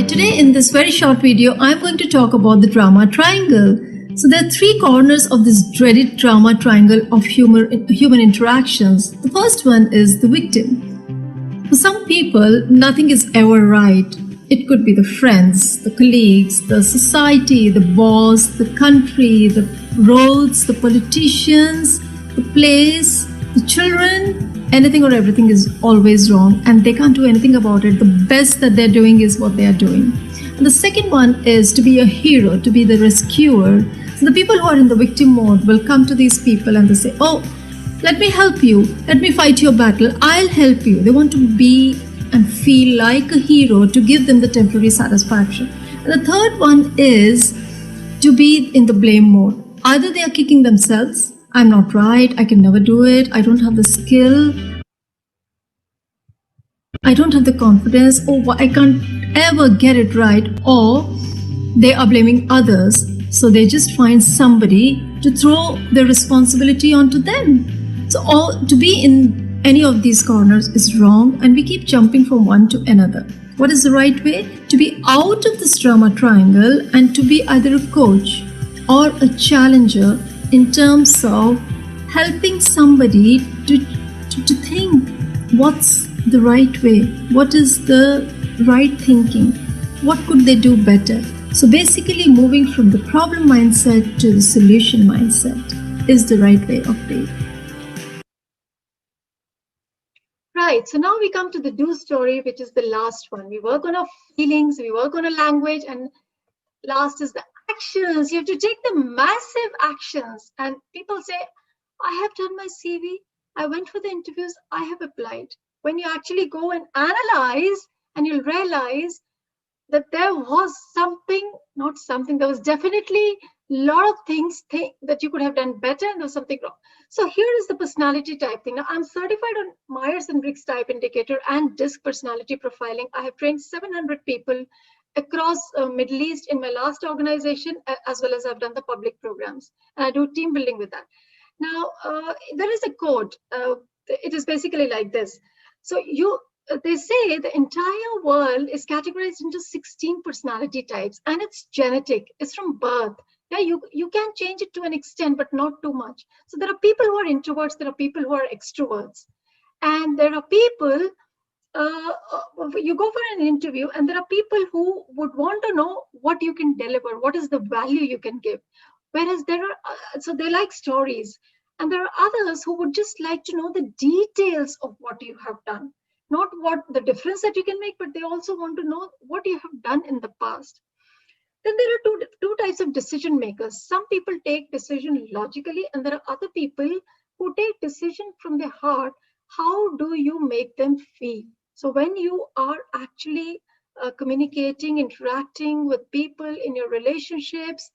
[SPEAKER 2] Today in this very short video, I'm going to talk about the drama triangle. So there are three corners of this dreaded drama triangle of human interactions. The first one is the victim. For some people, nothing is ever right. It could be the friends, the colleagues, the society, the boss, the country, the roads, the politicians, the place, the children. Anything or everything is always wrong, and they can't do anything about it. The best that they're doing is what they are doing. And the second one is to be a hero, to be the rescuer. So the people who are in the victim mode will come to these people and they say, oh, let me help you. Let me fight your battle. I'll help you. They want to be and feel like a hero to give them the temporary satisfaction. And the third one is to be in the blame mode. Either they are kicking themselves, I'm not right, I can never do it, I don't have the skill, I don't have the confidence, or I can't ever get it right, or they are blaming others. So they just find somebody to throw the responsibility onto them. So to be in any of these corners is wrong, and we keep jumping from one to another. What is the right way? To be out of this drama triangle and to be either a coach or a challenger in terms of helping somebody to think what's the right way, what is the right thinking, what could they do better. So basically moving from the problem mindset to the solution mindset is the right way of being. Right, so now we come to the do story, which is the last one. We work on our feelings, we work on a language, and last is the actions. You have to take the massive actions. And people say, I have done my CV, I went for the interviews, I have applied. When you actually go and analyze, and you'll realize that there was there was definitely a lot of things that you could have done better, and there was something wrong. So here is the personality type thing. Now, I'm certified on Myers-Briggs type indicator and DISC personality profiling. I have trained 700 people across Middle East in my last organization, as well as I've done the public programs. And I do team building with that. Now, there is a code. It is basically like this. So they say the entire world is categorized into 16 personality types, and it's genetic. It's from birth. Yeah, you can change it to an extent, but not too much. So there are people who are introverts, there are people who are extroverts, and there are people, you go for an interview, and there are people who would want to know what you can deliver, what is the value you can give. Whereas so they like stories, and there are others who would just like to know the details of what you have done, not what the difference that you can make, but they also want to know what you have done in the past. Then there are two types of decision makers. Some people take decision logically, and there are other people who take decision from their heart. How do you make them feel? So when you are actually communicating, interacting with people in your relationships,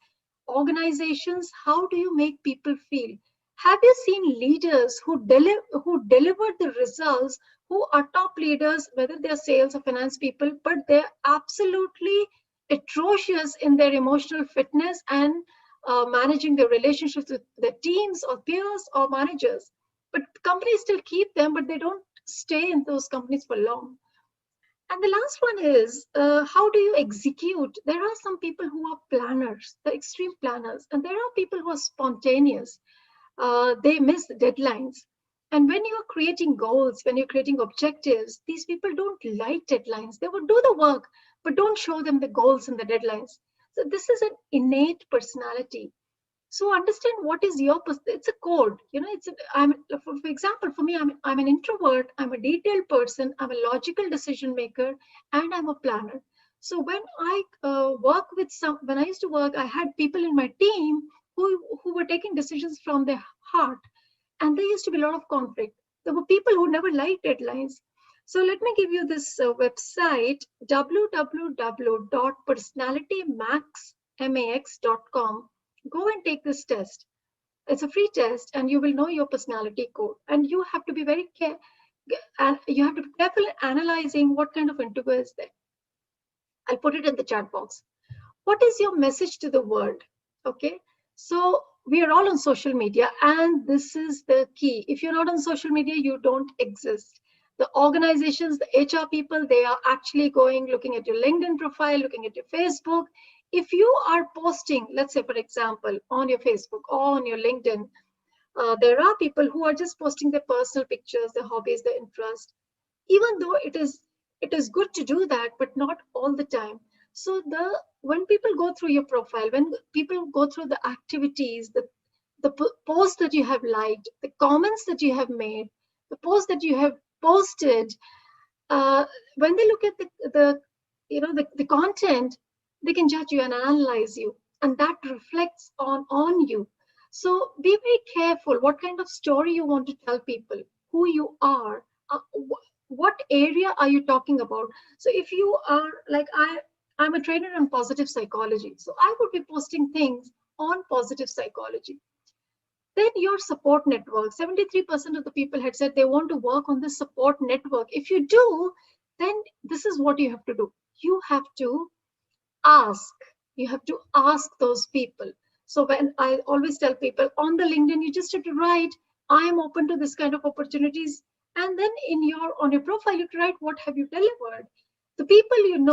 [SPEAKER 2] organizations, how do you make people feel? Have you seen leaders who delivered the results, who are top leaders, whether they're sales or finance people, but they're absolutely atrocious in their emotional fitness and managing their relationships with their teams or peers or managers? But companies still keep them, but they don't stay in those companies for long. And the last one is, how do you execute? There are some people who are planners, the extreme planners, and there are people who are spontaneous. They miss deadlines. And when you're creating goals, when you're creating objectives, these people don't like deadlines. They will do the work, but don't show them the goals and the deadlines. So this is an innate personality. So understand what is your, it's a code, it's, for example, for me, I'm an introvert, I'm a detailed person, I'm a logical decision maker, and I'm a planner. So when when I used to work, I had people in my team who were taking decisions from their heart, and there used to be a lot of conflict. There were people who never liked deadlines. So let me give you this website, www.personalitymax.com. Go and take this test. It's a free test, and you will know your personality code. And you have to be very careful, and you have to be careful in analyzing what kind of introvert is there. I'll put it in the chat box. What is your message to the world? Okay, so we are all on social media, and this is the key. If you're not on social media, you don't exist. The organizations, the HR people, they are actually looking at your LinkedIn profile, looking at your Facebook. If you are posting, let's say, for example, on your Facebook or on your LinkedIn, there are people who are just posting their personal pictures, their hobbies, their interests, even though it is good to do that, but not all the time. So when people go through your profile, when people go through the activities, the posts that you have liked, the comments that you have made, the posts that you have posted, when they look at the content, they can judge you and analyze you, and that reflects on you. So be very careful what kind of story you want to tell people, who you are, what area are you talking about. So if you are like I'm a trainer in positive psychology, so I would be posting things on positive psychology. Then your support network, 73% of the people had said they want to work on this support network. If you do, then this is what you have to do. You have to ask those people. So when I always tell people on the LinkedIn, you just have to write, I am open to this kind of opportunities. And then on your profile, you have to write, what have you delivered? The people you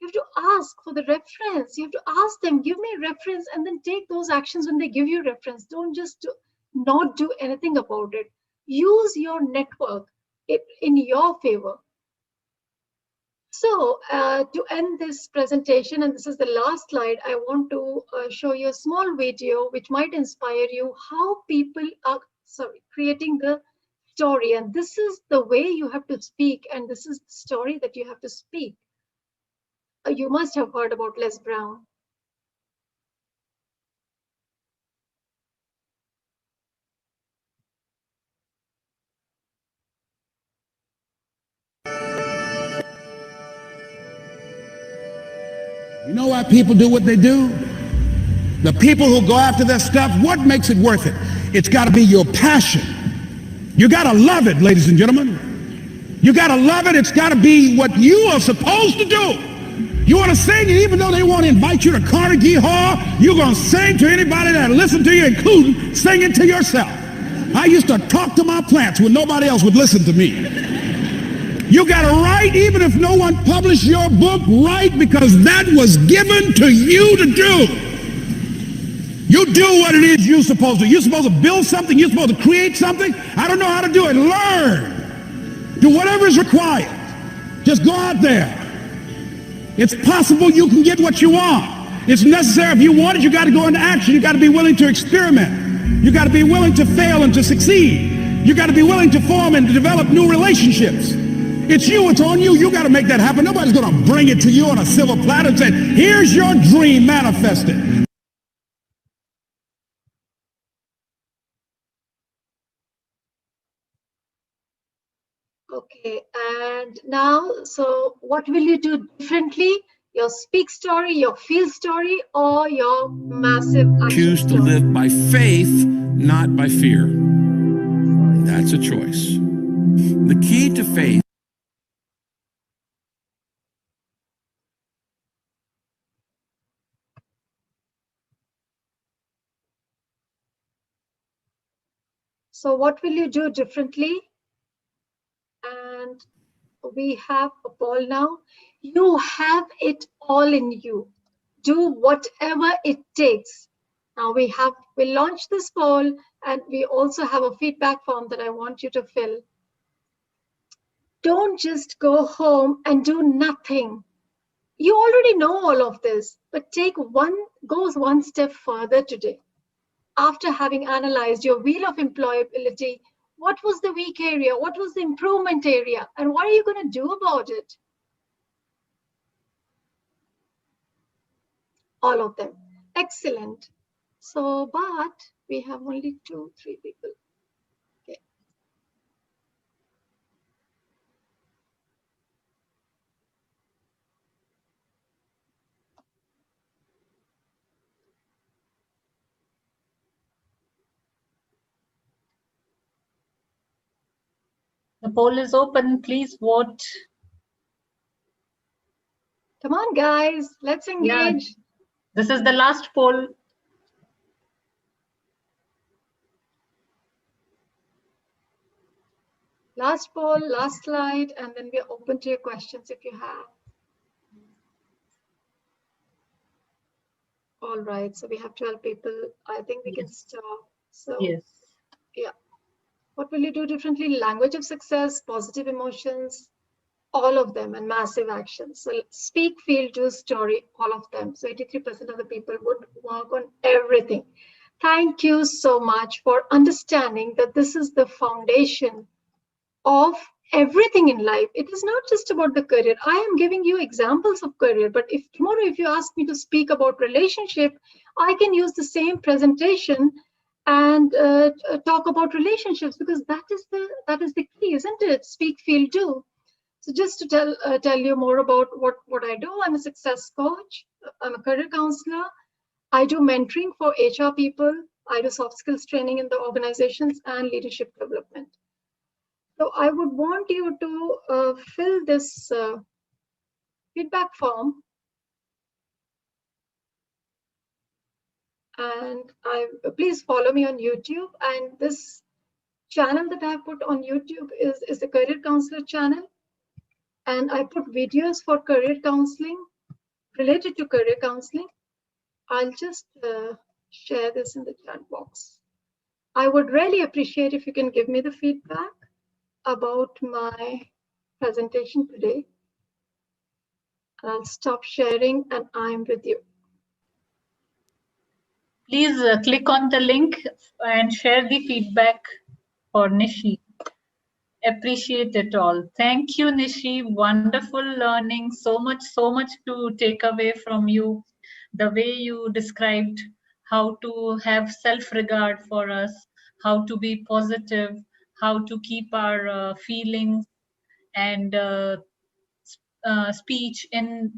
[SPEAKER 2] have to ask for the reference. You have to ask them, give me a reference, and then take those actions when they give you reference. Don't just not do anything about it. Use your network in your favor. So to end this presentation, and this is the last slide, I want to show you a small video which might inspire you how people are creating the story. And this is the way you have to speak, and this is the story that you have to speak. You must have heard about Les Brown.
[SPEAKER 4] You know why people do what they do? The people who go after their stuff, what makes it worth it? It's got to be your passion. You got to love it, ladies and gentlemen. You got to love it. It's got to be what you are supposed to do. You want to sing, and even though they want to invite you to Carnegie Hall, you're going to sing to anybody that listen to you, including singing to yourself. I used to talk to my plants when nobody else would listen to me. You got to write, even if no one published your book, write, because that was given to you to do. You do what it is you're supposed to. You're supposed to build something. You're supposed to create something. I don't know how to do it. Learn. Do whatever is required. Just go out there. It's possible you can get what you want. It's necessary. If you want it, you got to go into action. You got to be willing to experiment. You got to be willing to fail and to succeed. You got to be willing to form and to develop new relationships. It's you. It's on you. You got to make that happen. Nobody's going to bring it to you on a silver platter and say, here's your dream, manifest it.
[SPEAKER 2] Okay, and now, so what will you do differently? Your speak story, your feel story, or your massive action
[SPEAKER 5] choose to
[SPEAKER 2] story?
[SPEAKER 5] live by faith, not by fear. That's a choice. The key to faith.
[SPEAKER 2] So what will you do differently? And we have a poll now. You have it all in you. Do whatever it takes. Now we launched this poll, and we also have a feedback form that I want you to fill. Don't just go home and do nothing. You already know all of this, but go one step further today. After having analyzed your wheel of employability, what was the weak area? What was the improvement area? And what are you going to do about it? All of them. Excellent. So, but we have only 2, 3 people. Okay.
[SPEAKER 1] The poll is open. Please vote.
[SPEAKER 2] Come on, guys. Let's engage.
[SPEAKER 1] Yeah, this is the last poll.
[SPEAKER 2] Last poll, last slide, and then we're open to your questions if you have. All right, so we have 12 people. I think we can stop. So,
[SPEAKER 1] yes.
[SPEAKER 2] Yeah. What will you do differently? Language of success, positive emotions, all of them, and massive actions. So speak, feel, do, story, all of them. So 83% of the people would work on everything. Thank you so much for understanding that this is the foundation of everything in life. It is not just about the career. I am giving you examples of career, but if tomorrow, if you ask me to speak about relationship, I can use the same presentation and talk about relationships, because that is the key, isn't it? Speak, feel, do. So just to tell you more about what I do, I'm a success coach. I'm a career counselor. I do mentoring for HR people. I do soft skills training in the organizations and leadership development. So I would want you to fill this feedback form, and please follow me on YouTube. And this channel that I put on YouTube is the Career Counselor channel, and I put videos for career counseling related to career counseling. I'll just share this in the chat box. I would really appreciate if you can give me the feedback about my presentation today. I'll stop sharing and I'm with you.
[SPEAKER 1] Please click on the link and share the feedback for Nishi. Appreciate it all. Thank you, Nishi. Wonderful learning. So much to take away from you. The way you described how to have self-regard for us, how to be positive, how to keep our feelings and speech in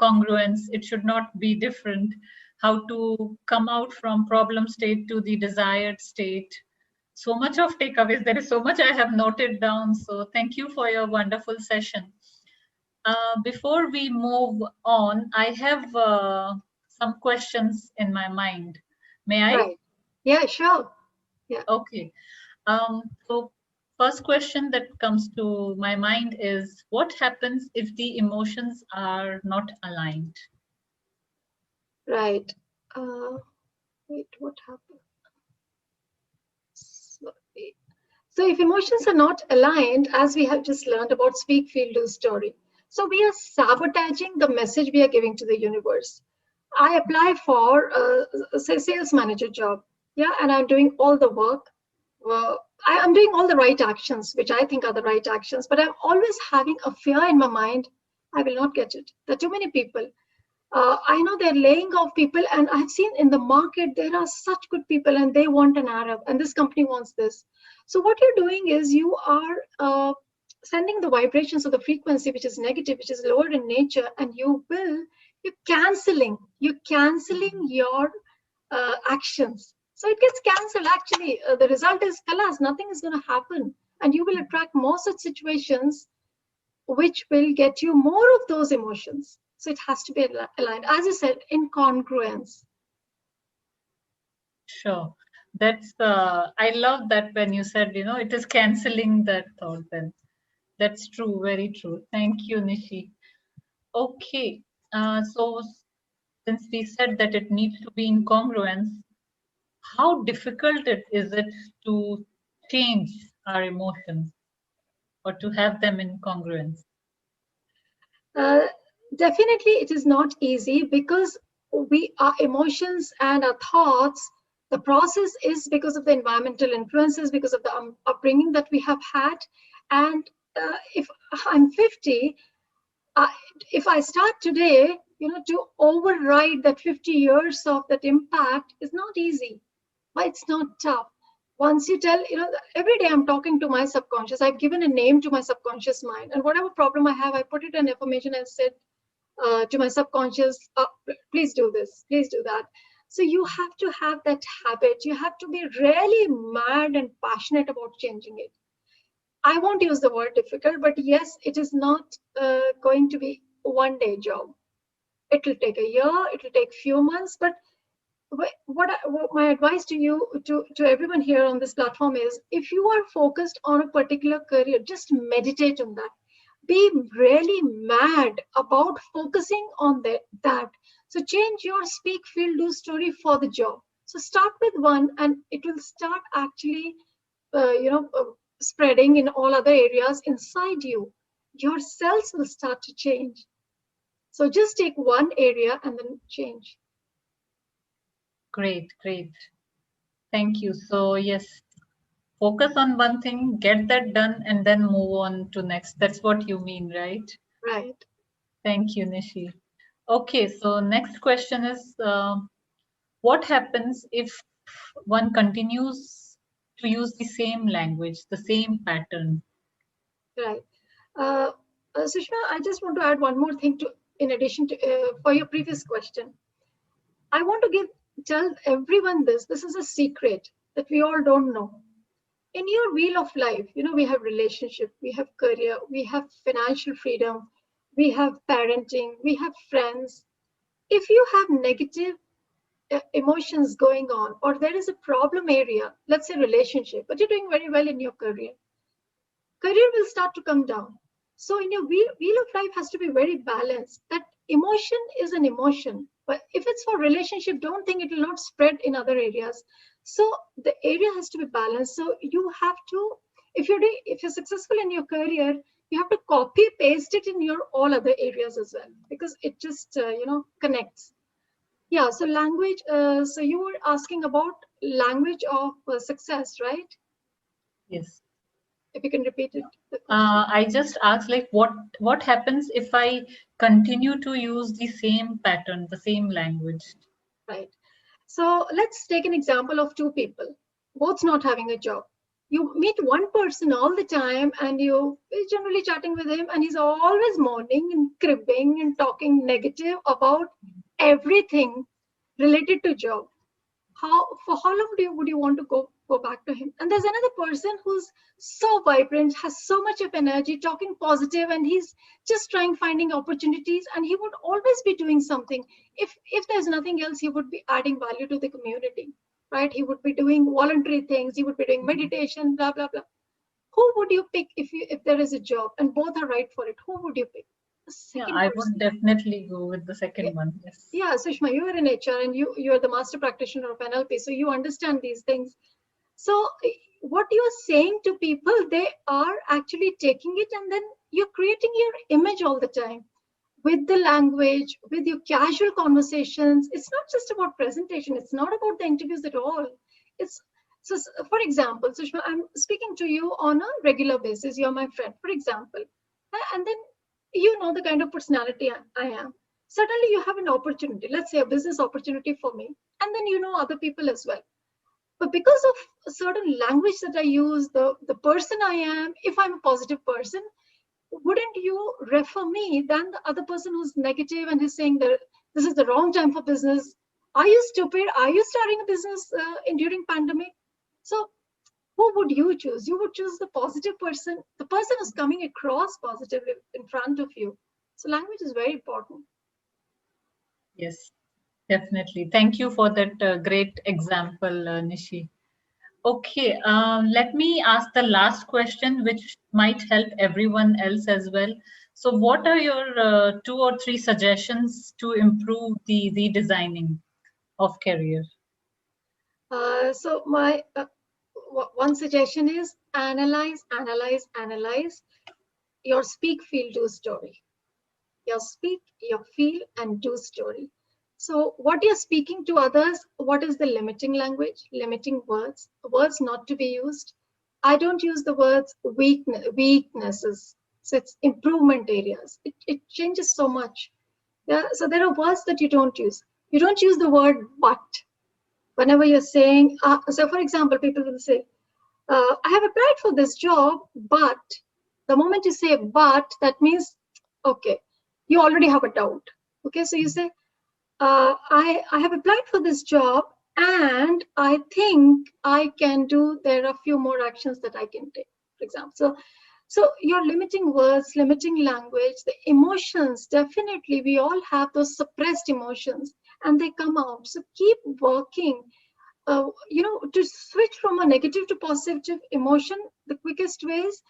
[SPEAKER 1] congruence. It should not be different. How to come out from problem state to the desired state. So much of takeaways. There is so much I have noted down. So thank you for your wonderful session. Before we move on, I have some questions in my mind. May I?
[SPEAKER 2] Right. Yeah, sure. Yeah.
[SPEAKER 1] Okay. So first question that comes to my mind is, what happens if the emotions are not aligned?
[SPEAKER 2] Right. Wait, what happened? Sorry. So if emotions are not aligned, as we have just learned about speak, feel, do, story. So we are sabotaging the message we are giving to the universe. I apply for a sales manager job. Yeah, and I'm doing all the work. Well, I'm doing all the right actions, which I think are the right actions, but I'm always having a fear in my mind. I will not get it. There are too many people. I know they're laying off people, and I've seen in the market, there are such good people and they want an Arab, and this company wants this. So what you're doing is you are sending the vibrations of the frequency, which is negative, which is lower in nature, and you're canceling your actions. So it gets cancelled actually. The result is, kalas, nothing is going to happen. And you will attract more such situations which will get you more of those emotions. So it has to be aligned. As you said, in congruence.
[SPEAKER 1] Sure. That's, I love that when you said, it is canceling that thought then. That's true, very true. Thank you, Nishi. Okay. So since we said that it needs to be in congruence, how difficult is it to change our emotions or to have them in congruence?
[SPEAKER 2] Definitely, it is not easy because our emotions and our thoughts, the process is because of the environmental influences, because of the upbringing that we have had. And if I'm 50, if I start today, to override that 50 years of that impact is not easy, but it's not tough. Once you tell, every day I'm talking to my subconscious, I've given a name to my subconscious mind, and whatever problem I have, I put it in affirmation and said to my subconscious, please do this, please do that. So you have to have that habit. You have to be really mad and passionate about changing it. I won't use the word difficult, but yes, it is not going to be a one-day job. It will take a year, it will take few months, but what my advice to you, to everyone here on this platform is, if you are focused on a particular career, just meditate on that. Be really mad about focusing on that. So change your speak, feel, do story for the job. So start with one, and it will start actually, spreading in all other areas inside you. Your cells will start to change. So just take one area and then change.
[SPEAKER 1] Great, great. Thank you. So yes, focus on one thing, get that done, and then move on to next. That's what you mean, right?
[SPEAKER 2] Right.
[SPEAKER 1] Thank you, Nishi. Okay, so next question is, what happens if one continues to use the same language, the same pattern?
[SPEAKER 2] Right. Sushma, I just want to add one more thing in addition to for your previous question. I want to tell everyone this. This is a secret that we all don't know. In your wheel of life, we have relationship, we have career, we have financial freedom, we have parenting, we have friends. If you have negative emotions going on, or there is a problem area, let's say relationship, but you're doing very well in your career will start to come down. So in your wheel of life has to be very balanced. That emotion is an emotion, but if it's for relationship, don't think it will not spread in other areas. So the area has to be balanced. So you have to, if you're successful in your career, you have to copy paste it in your all other areas as well, because it just connects. Yeah. So language. So you were asking about language of success, right?
[SPEAKER 1] Yes.
[SPEAKER 2] If you can repeat it.
[SPEAKER 1] I just asked, like, what happens if I continue to use the same pattern, the same language?
[SPEAKER 2] Right. So let's take an example of two people, both not having a job. You meet one person all the time, and you're generally chatting with him, and he's always moaning and cribbing and talking negative about everything related to job. For how long would you want to go back to him? And there's another person who's so vibrant, has so much of energy, talking positive, and he's just finding opportunities, and he would always be doing something. If there's nothing else, he would be adding value to the community, right? He would be doing voluntary things, he would be doing meditation, blah blah blah. Who would you pick if there is a job and both are right for it? Who would you pick?
[SPEAKER 1] Yeah, I would definitely go with the second one. Yes.
[SPEAKER 2] Yeah, Sushma, you are in HR and you are the master practitioner of NLP, so you understand these things. So what you're saying to people, they are actually taking it, and then you're creating your image all the time with the language, with your casual conversations. It's not just about presentation. It's not about the interviews at all. So for example, Sushma, I'm speaking to you on a regular basis. You're my friend, for example, and then you know the kind of personality I am. Suddenly you have an opportunity, let's say a business opportunity for me, and then you know other people as well. But because of a certain language that I use, the person I am, if I'm a positive person, wouldn't you refer me than the other person who's negative and is saying that this is the wrong time for business? Are you stupid? Are you starting a business during pandemic? So who would you choose? You would choose the positive person, the person who's coming across positively in front of you. So language is very important.
[SPEAKER 1] Yes, definitely. Thank you for that great example, Nishi. Okay, let me ask the last question, which might help everyone else as well. So what are your 2 or 3 suggestions to improve the redesigning of career?
[SPEAKER 2] So my one suggestion is analyze your speak, feel, do story. Your speak, your feel, and do story. So what you're speaking to others, what is the limiting language, limiting words not to be used? I don't use the words weaknesses. So it's improvement areas. It changes so much. Yeah. So there are words that you don't use. You don't use the word but. Whenever you're saying, so for example, people will say, I have applied for this job, but the moment you say but, that means, okay, you already have a doubt. Okay, so you say, I have applied for this job and I think I can do, there are a few more actions that I can take, for example. So you're limiting words, limiting language, the emotions, definitely we all have those suppressed emotions and they come out. So keep working. To switch from a negative to positive emotion, the quickest ways,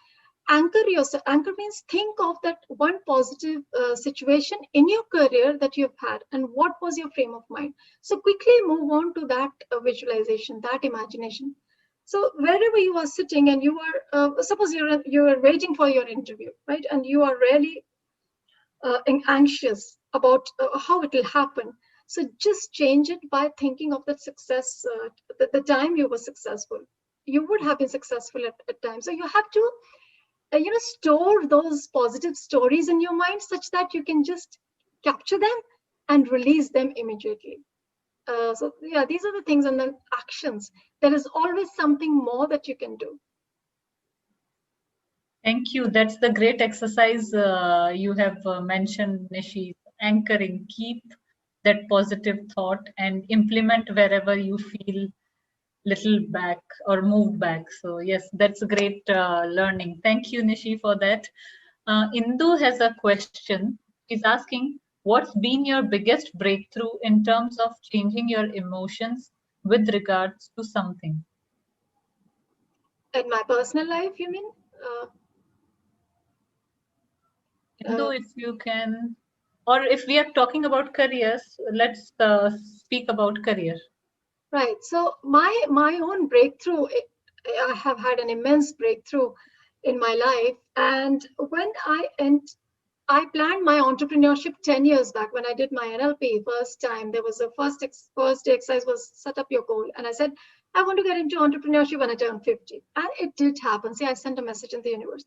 [SPEAKER 2] anchor yourself. Anchor means think of that one positive situation in your career that you've had and what was your frame of mind. So quickly move on to that visualization, that imagination. So wherever you are sitting and you are, suppose you are waiting for your interview, right? And you are really anxious about how it will happen. So just change it by thinking of that success, the time you were successful. You would have been successful at times. So you have to, store those positive stories in your mind such that you can just capture them and release them immediately. So yeah, these are the things and then actions. There is always something more that you can do.
[SPEAKER 1] Thank you. That's the great exercise you have mentioned, Nishi. Anchoring, keep that positive thought and implement wherever you feel little back or moved back. So yes, that's a great learning. Thank you, Nishi, for that. Indu has a question. He's asking, what's been your biggest breakthrough in terms of changing your emotions with regards to something?
[SPEAKER 2] In my personal life, you mean?
[SPEAKER 1] Indu, if you can, or if we are talking about careers, let's speak about career.
[SPEAKER 2] Right. So my own breakthrough, I have had an immense breakthrough in my life. And when I planned my entrepreneurship 10 years back when I did my NLP first time, there was a first day exercise was set up your goal. And I said, I want to get into entrepreneurship when I turn 50. And it did happen. See, I sent a message in the universe.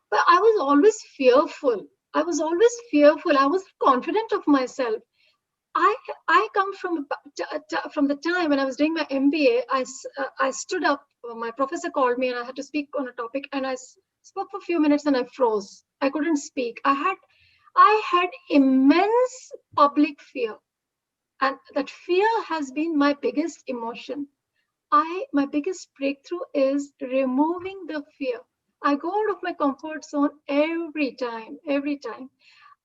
[SPEAKER 2] But I was always fearful. I was confident of myself. I come from the time when I was doing my MBA. I stood up. My professor called me, and I had to speak on a topic. And I spoke for a few minutes, and I froze. I couldn't speak. I had immense public fear, and that fear has been my biggest emotion. My biggest breakthrough is removing the fear. I go out of my comfort zone every time.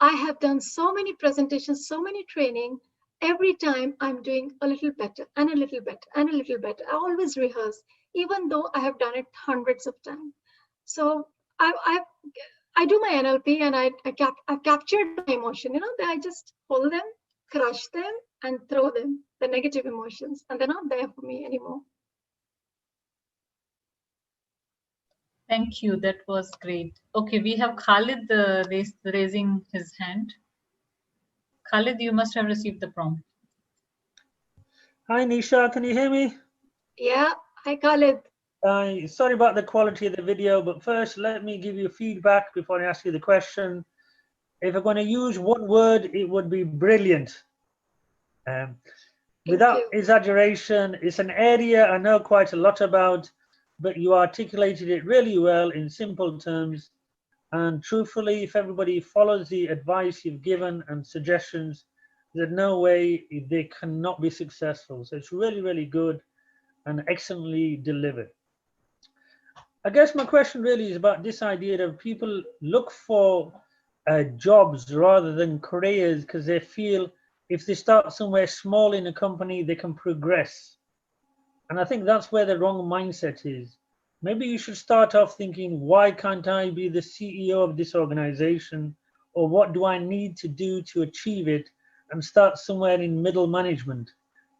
[SPEAKER 2] I have done so many presentations, so many training. Every time I'm doing a little better and a little better and a little better. I always rehearse, even though I have done it hundreds of times. So I do my NLP and I've captured my emotion. I just pull them, crush them, and throw them, the negative emotions, and they're not there for me anymore.
[SPEAKER 1] Thank you. That was great. Okay, we have Khalid raising his hand. Khalid, you must have received the prompt.
[SPEAKER 6] Hi, Nisha. Can you hear me?
[SPEAKER 2] Yeah. Hi, Khalid.
[SPEAKER 6] Sorry about the quality of the video, but first let me give you feedback before I ask you the question. If I'm going to use one word, it would be brilliant. Without exaggeration, it's an area I know quite a lot about, but you articulated it really well in simple terms. And truthfully, if everybody follows the advice you've given and suggestions, there's no way they cannot be successful. So it's really, really good and excellently delivered. I guess my question really is about this idea of people look for jobs rather than careers because they feel if they start somewhere small in a company, they can progress. And I think that's where the wrong mindset is. Maybe you should start off thinking, why can't I be the CEO of this organization or what do I need to do to achieve it, and start somewhere in middle management.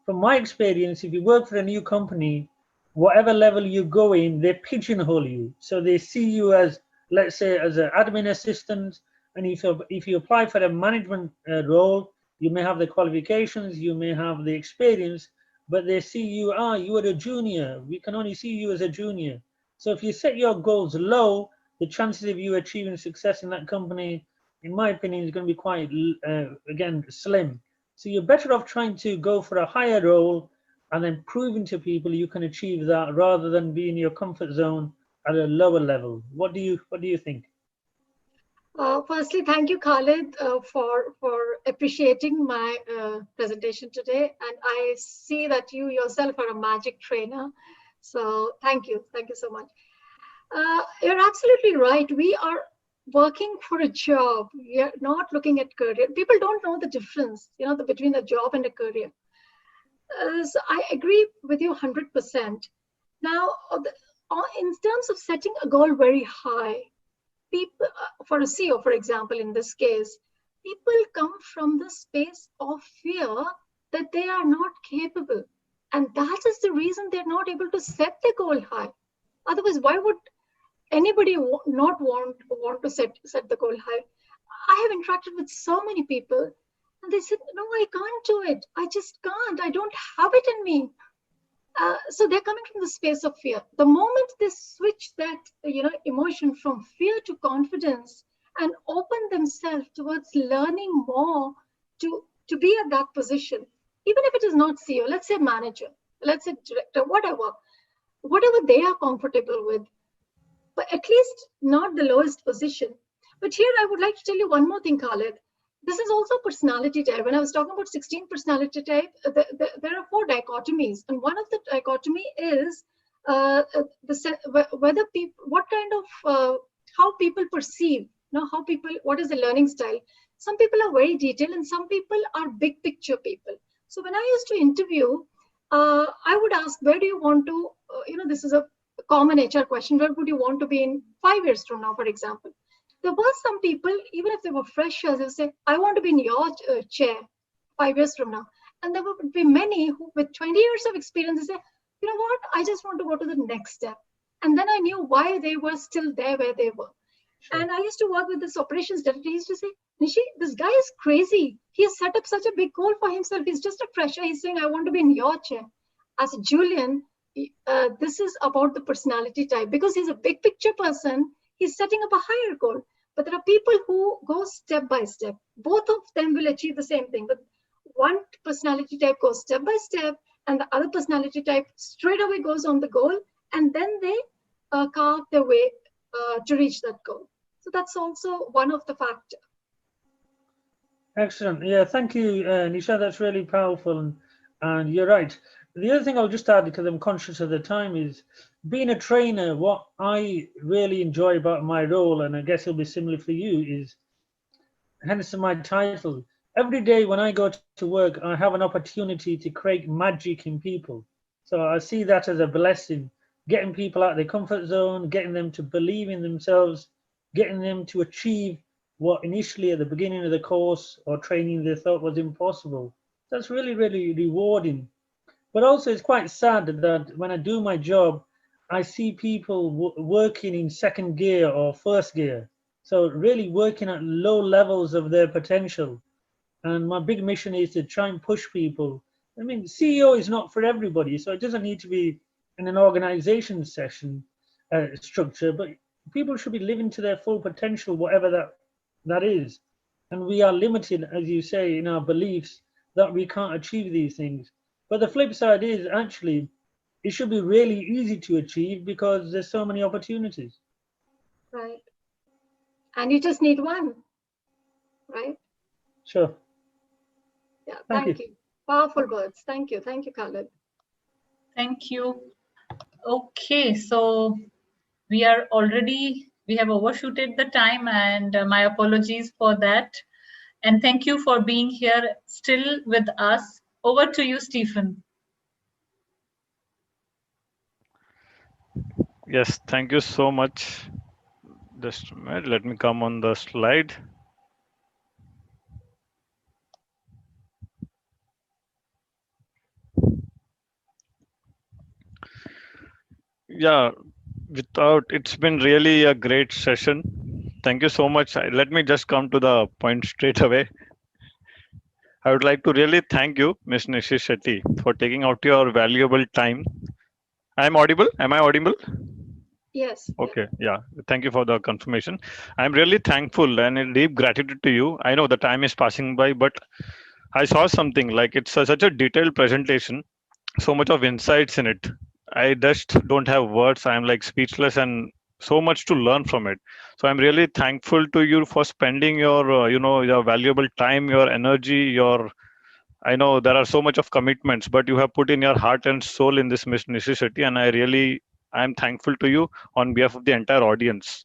[SPEAKER 6] From my experience, if you work for a new company, whatever level you go in, they pigeonhole you. So they see you as, let's say, as an admin assistant, and if you apply for a management role, you may have the qualifications, you may have the experience, but they see you, you are a junior. We can only see you as a junior. So if you set your goals low, the chances of you achieving success in that company, in my opinion, is going to be quite, again, slim. So you're better off trying to go for a higher role and then proving to people you can achieve that, rather than be in your comfort zone at a lower level. What do you think?
[SPEAKER 2] Firstly, thank you, Khalid, for appreciating my presentation today. And I see that you yourself are a magic trainer. So thank you so much. You're absolutely right. We are working for a job. We are not looking at career. People don't know the difference, between a job and a career. So I agree with you 100%. Now, in terms of setting a goal very high, people, for a CEO, for example, in this case, people come from the space of fear that they are not capable. And that is the reason they're not able to set the goal high. Otherwise, why would anybody not want to set the goal high? I have interacted with so many people, and they said, no, I can't do it. I just can't. I don't have it in me. So they're coming from the space of fear. The moment they switch that, emotion from fear to confidence and open themselves towards learning more to be at that position, even if it is not CEO, let's say manager, let's say director, whatever they are comfortable with, but at least not the lowest position. But here I would like to tell you one more thing, Khalid. This is also personality type. When I was talking about 16 personality type, there are 4 dichotomies. And one of the dichotomy is whether people, what kind of, how people perceive, what is the learning style. Some people are very detailed and some people are big picture people. So when I used to interview, I would ask, where do you want to, this is a common HR question, where would you want to be in 5 years from now, for example? There were some people, even if they were freshers, they would say, I want to be in your chair 5 years from now. And there would be many who, with 20 years of experience, they say, you know what, I just want to go to the next step. And then I knew why they were still there where they were. Sure. And I used to work with this operations director. He used to say, Nishi, this guy is crazy. He has set up such a big goal for himself. He's just a fresher. He's saying, I want to be in your chair. As a Julian, this is about the personality type. Because he's a big picture person, he's setting up a higher goal. But there are people who go step by step. Both of them will achieve the same thing. But one personality type goes step by step, and the other personality type straight away goes on the goal, and then they carve their way to reach that goal. So that's also one of the factors.
[SPEAKER 6] Excellent. Yeah, thank you, Nisha. That's really powerful. And you're right. The other thing I'll just add, because I'm conscious of the time, is being a trainer. What I really enjoy about my role, and I guess it'll be similar for you, is hence my title. Every day when I go to work, I have an opportunity to create magic in people. So I see that as a blessing, getting people out of their comfort zone, getting them to believe in themselves, getting them to achieve what initially at the beginning of the course or training they thought was impossible. That's really, really rewarding. But also it's quite sad that when I do my job, I see people working in second gear or first gear. So really working at low levels of their potential. And my big mission is to try and push people. I mean, CEO is not for everybody, so it doesn't need to be in an organization session structure, but people should be living to their full potential, whatever that is. And we are limited, as you say, in our beliefs that we can't achieve these things. But the flip side is actually, it should be really easy to achieve because there's so many opportunities.
[SPEAKER 2] Right. And you just need one, right?
[SPEAKER 6] Sure.
[SPEAKER 2] Yeah, thank you. Powerful words. Thank you, Khalid.
[SPEAKER 1] Thank you. Okay, so we have overshooted the time, and my apologies for that. And thank you for being here still with us. Over to you, Stephen.
[SPEAKER 7] Yes, thank you so much. Just a minute, let me come on the slide. Yeah, it's been really a great session. Thank you so much. Let me just come to the point straight away. I would like to really thank you, Ms. Nishi Shetty, for taking out your valuable time. I'm audible? Am I audible?
[SPEAKER 2] Yes.
[SPEAKER 7] Okay, yeah. Thank you for the confirmation. I'm really thankful and in deep gratitude to you. I know the time is passing by, but I saw something like such a detailed presentation, so much of insights in it. I just don't have words. I'm like speechless and so much to learn from it. So I'm really thankful to you for spending your, your valuable time, your energy, I know there are so much of commitments, but you have put in your heart and soul in this Miss Nishi Shetty, and I'm thankful to you on behalf of the entire audience.